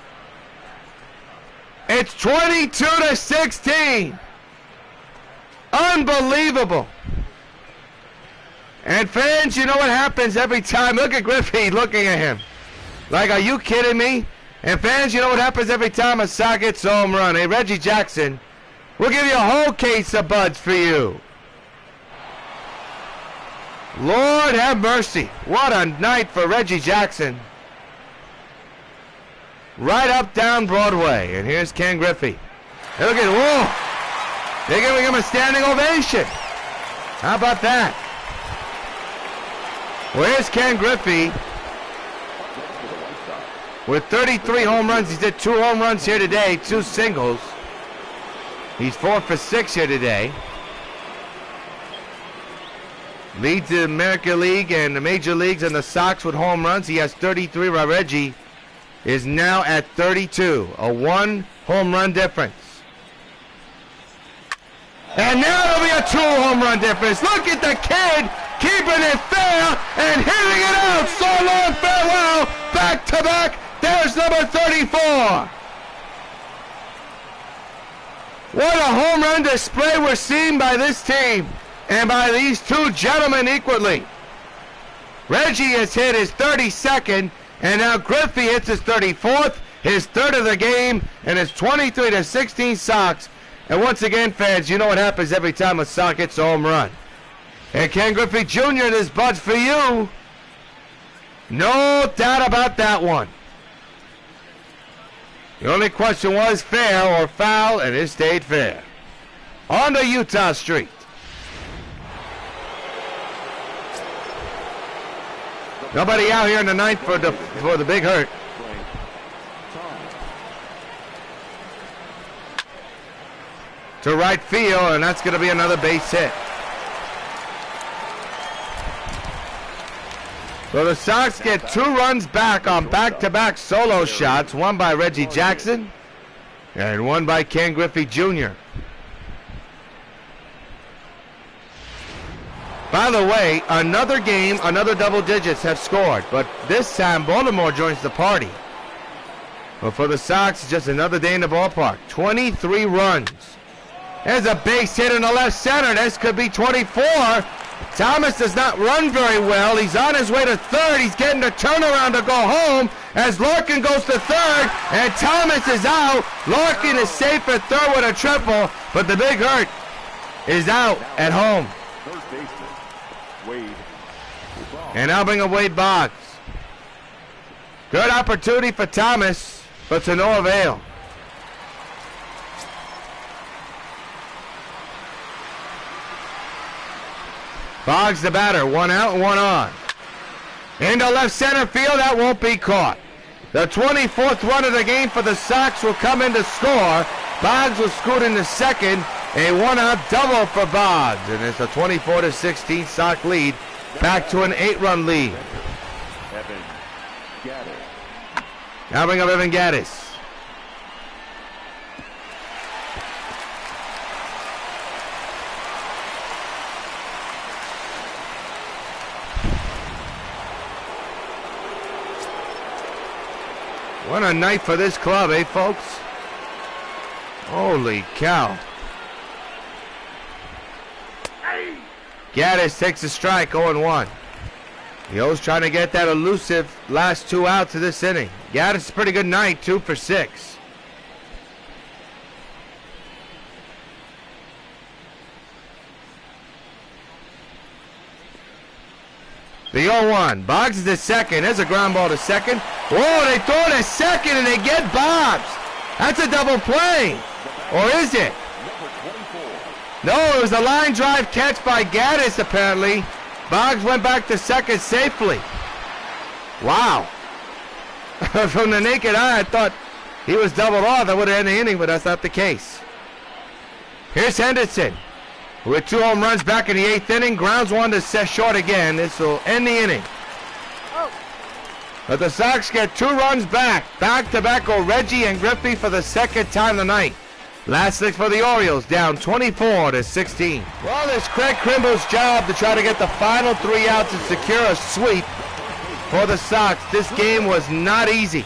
It's 22-16. Unbelievable. And fans, you know what happens every time? Look at Griffey looking at him. Like, are you kidding me? And fans, you know what happens every time a Sox gets a home run? Hey, Reggie Jackson, we'll give you a whole case of buds for you. Lord have mercy. What a night for Reggie Jackson. Right up down Broadway. And here's Ken Griffey. Hey, look at, whoa. They're giving him a standing ovation. How about that? Well, here's Ken Griffey with 33 home runs. He's hit 2 home runs here today, 2 singles. He's 4 for 6 here today. Leads the American League and the Major Leagues and the Sox with home runs. He has 33, while Reggie is now at 32. A 1 home run difference. And now there'll be a 2 home run difference. Look at the kid keeping it fair and hitting it out. So long, farewell. Back to back. There's number 34. What a home run display we're seeing by this team and by these 2 gentlemen equally. Reggie has hit his 32nd, and now Griffey hits his 34th, his 3rd of the game, and his 23-16 Sox. And once again, fans, you know what happens every time a Sox gets a home run. And Ken Griffey Jr., this bud's for you. No doubt about that one. The only question was fair or foul, and it stayed fair. On to Utah Street. Nobody out here in the 9th for the big hurt. To right field, and that's going to be another base hit. So the Sox get 2 runs back on back-to-back solo shots, one by Reggie Jackson and one by Ken Griffey Jr. By the way, another game, another double digits have scored, but this time Baltimore joins the party. But for the Sox, just another day in the ballpark. 23 runs. There's a base hit in the left center. This could be 24. Thomas does not run very well. He's on his way to 3rd. He's getting the turnaround to go home as Larkin goes to 3rd, and Thomas is out. Larkin is safe at 3rd with a triple, but the big hurt is out at home. And now bring up Wade Boggs. Good opportunity for Thomas, but to no avail. Boggs the batter, 1 out and 1 on. Into left center field, that won't be caught. The 24th run of the game for the Sox will come in to score. Boggs will scoot into second. A 1-out double for Boggs. And it's a 24-16 Sox lead. Back to an 8-run lead. Now bring up Evan Gattis. What a night for this club, eh, folks? Holy cow. Gattis takes a strike, 0-1. The O's trying to get that elusive last 2 outs of this inning. Gattis, a pretty good night, 2 for 6. The 0-1. Boggs is the second. There's a ground ball to second. Whoa, they throw it to second and they get Boggs. That's a double play. Or is it? No, it was a line drive catch by Gattis, apparently. Boggs went back to second safely. Wow. From the naked eye, I thought he was doubled off. That would have ended the inning, but that's not the case. Here's Henderson with 2 home runs back in the 8th inning. Grounds one to set short again. This will end the inning. But the Sox get 2 runs back. Back-to-back go Reggie and Griffey for the second time tonight. Last inning for the Orioles, down 24-16. Well, it's Craig Kimball's job to try to get the final 3 outs and secure a sweep for the Sox. This game was not easy.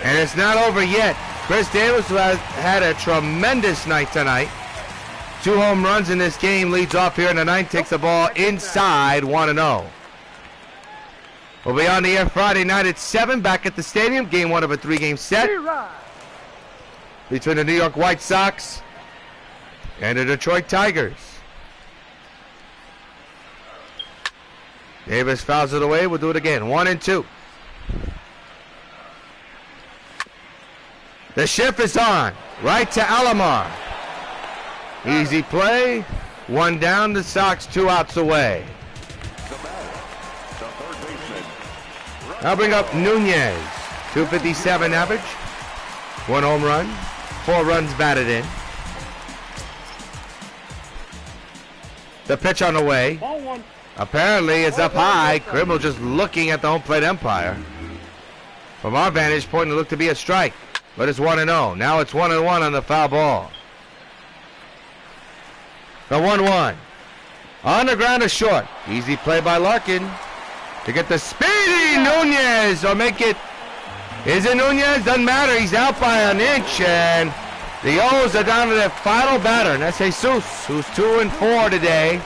And it's not over yet. Chris Davis has had a tremendous night tonight. 2 home runs in this game, leads off here in the 9th, takes the ball inside 1-0. We'll be on the air Friday night at 7 back at the stadium. Game 1 of a 3-game set between the New York White Sox and the Detroit Tigers. Davis fouls it away. We'll do it again. 1-2. The shift is on. Right to Alomar. Easy play. 1 down. The Sox 2 outs away. I'll bring up Nunez. 257 average. 1 home run. 4 runs batted in. The pitch on the way. Apparently it's up high. Kimball just looking at the home plate umpire. From our vantage point, it looked to be a strike. But it's 1-0. Now it's 1-1 on the foul ball. The 1-1. On the ground is short. Easy play by Larkin to get the speedy Nunez, or make it. Is it Nunez? Doesn't matter. He's out by an inch, and the O's are down to their final batter, and that's Jesus, who's 2 and 4 today.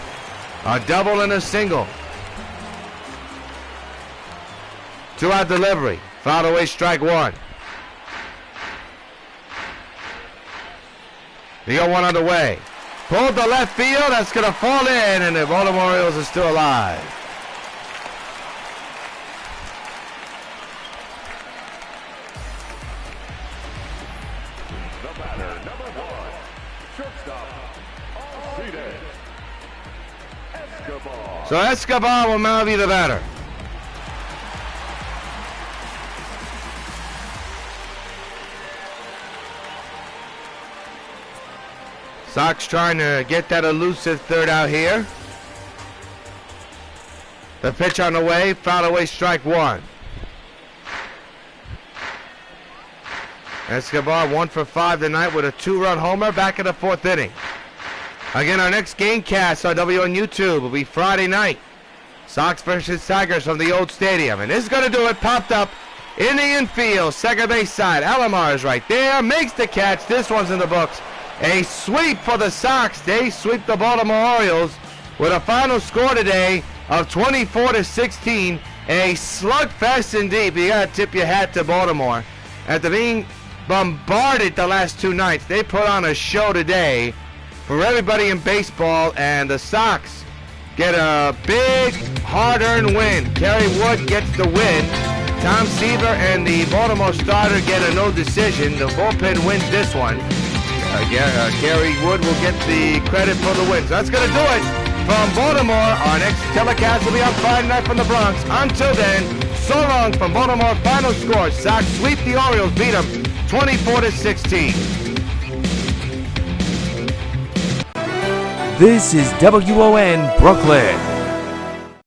A double and a single. 2-out delivery. Fouled away, strike 1. The 0-1 on the way. Pulled to left field. That's going to fall in, and the Baltimore Orioles are still alive. The batter, number 1, shortstop, Escobar. So Escobar will now be the batter. Sox trying to get that elusive 3rd out here. The pitch on the way, foul away, strike 1. Escobar 1 for 5 tonight with a 2-run homer back in the 4th inning. Again, our next game cast on W.O.N YouTube will be Friday night. Sox versus Tigers from the old stadium. And this is going to do it. Popped up in the infield, second base side. Alomar is right there, makes the catch. This one's in the books. A sweep for the Sox. They sweep the Baltimore Orioles with a final score today of 24-16. A slugfest indeed. You got to tip your hat to Baltimore. After being bombarded the last 2 nights, they put on a show today for everybody in baseball, and the Sox get a big, hard-earned win. Kerry Wood gets the win. Tom Seaver and the Baltimore starter get a no decision. The bullpen wins this one. Kerry Wood will get the credit for the win. So that's going to do it from Baltimore. Our next telecast will be on Friday night from the Bronx. Until then, so long from Baltimore. Final score: Sox sweep the Orioles, beat them 24-16. This is WON Brooklyn.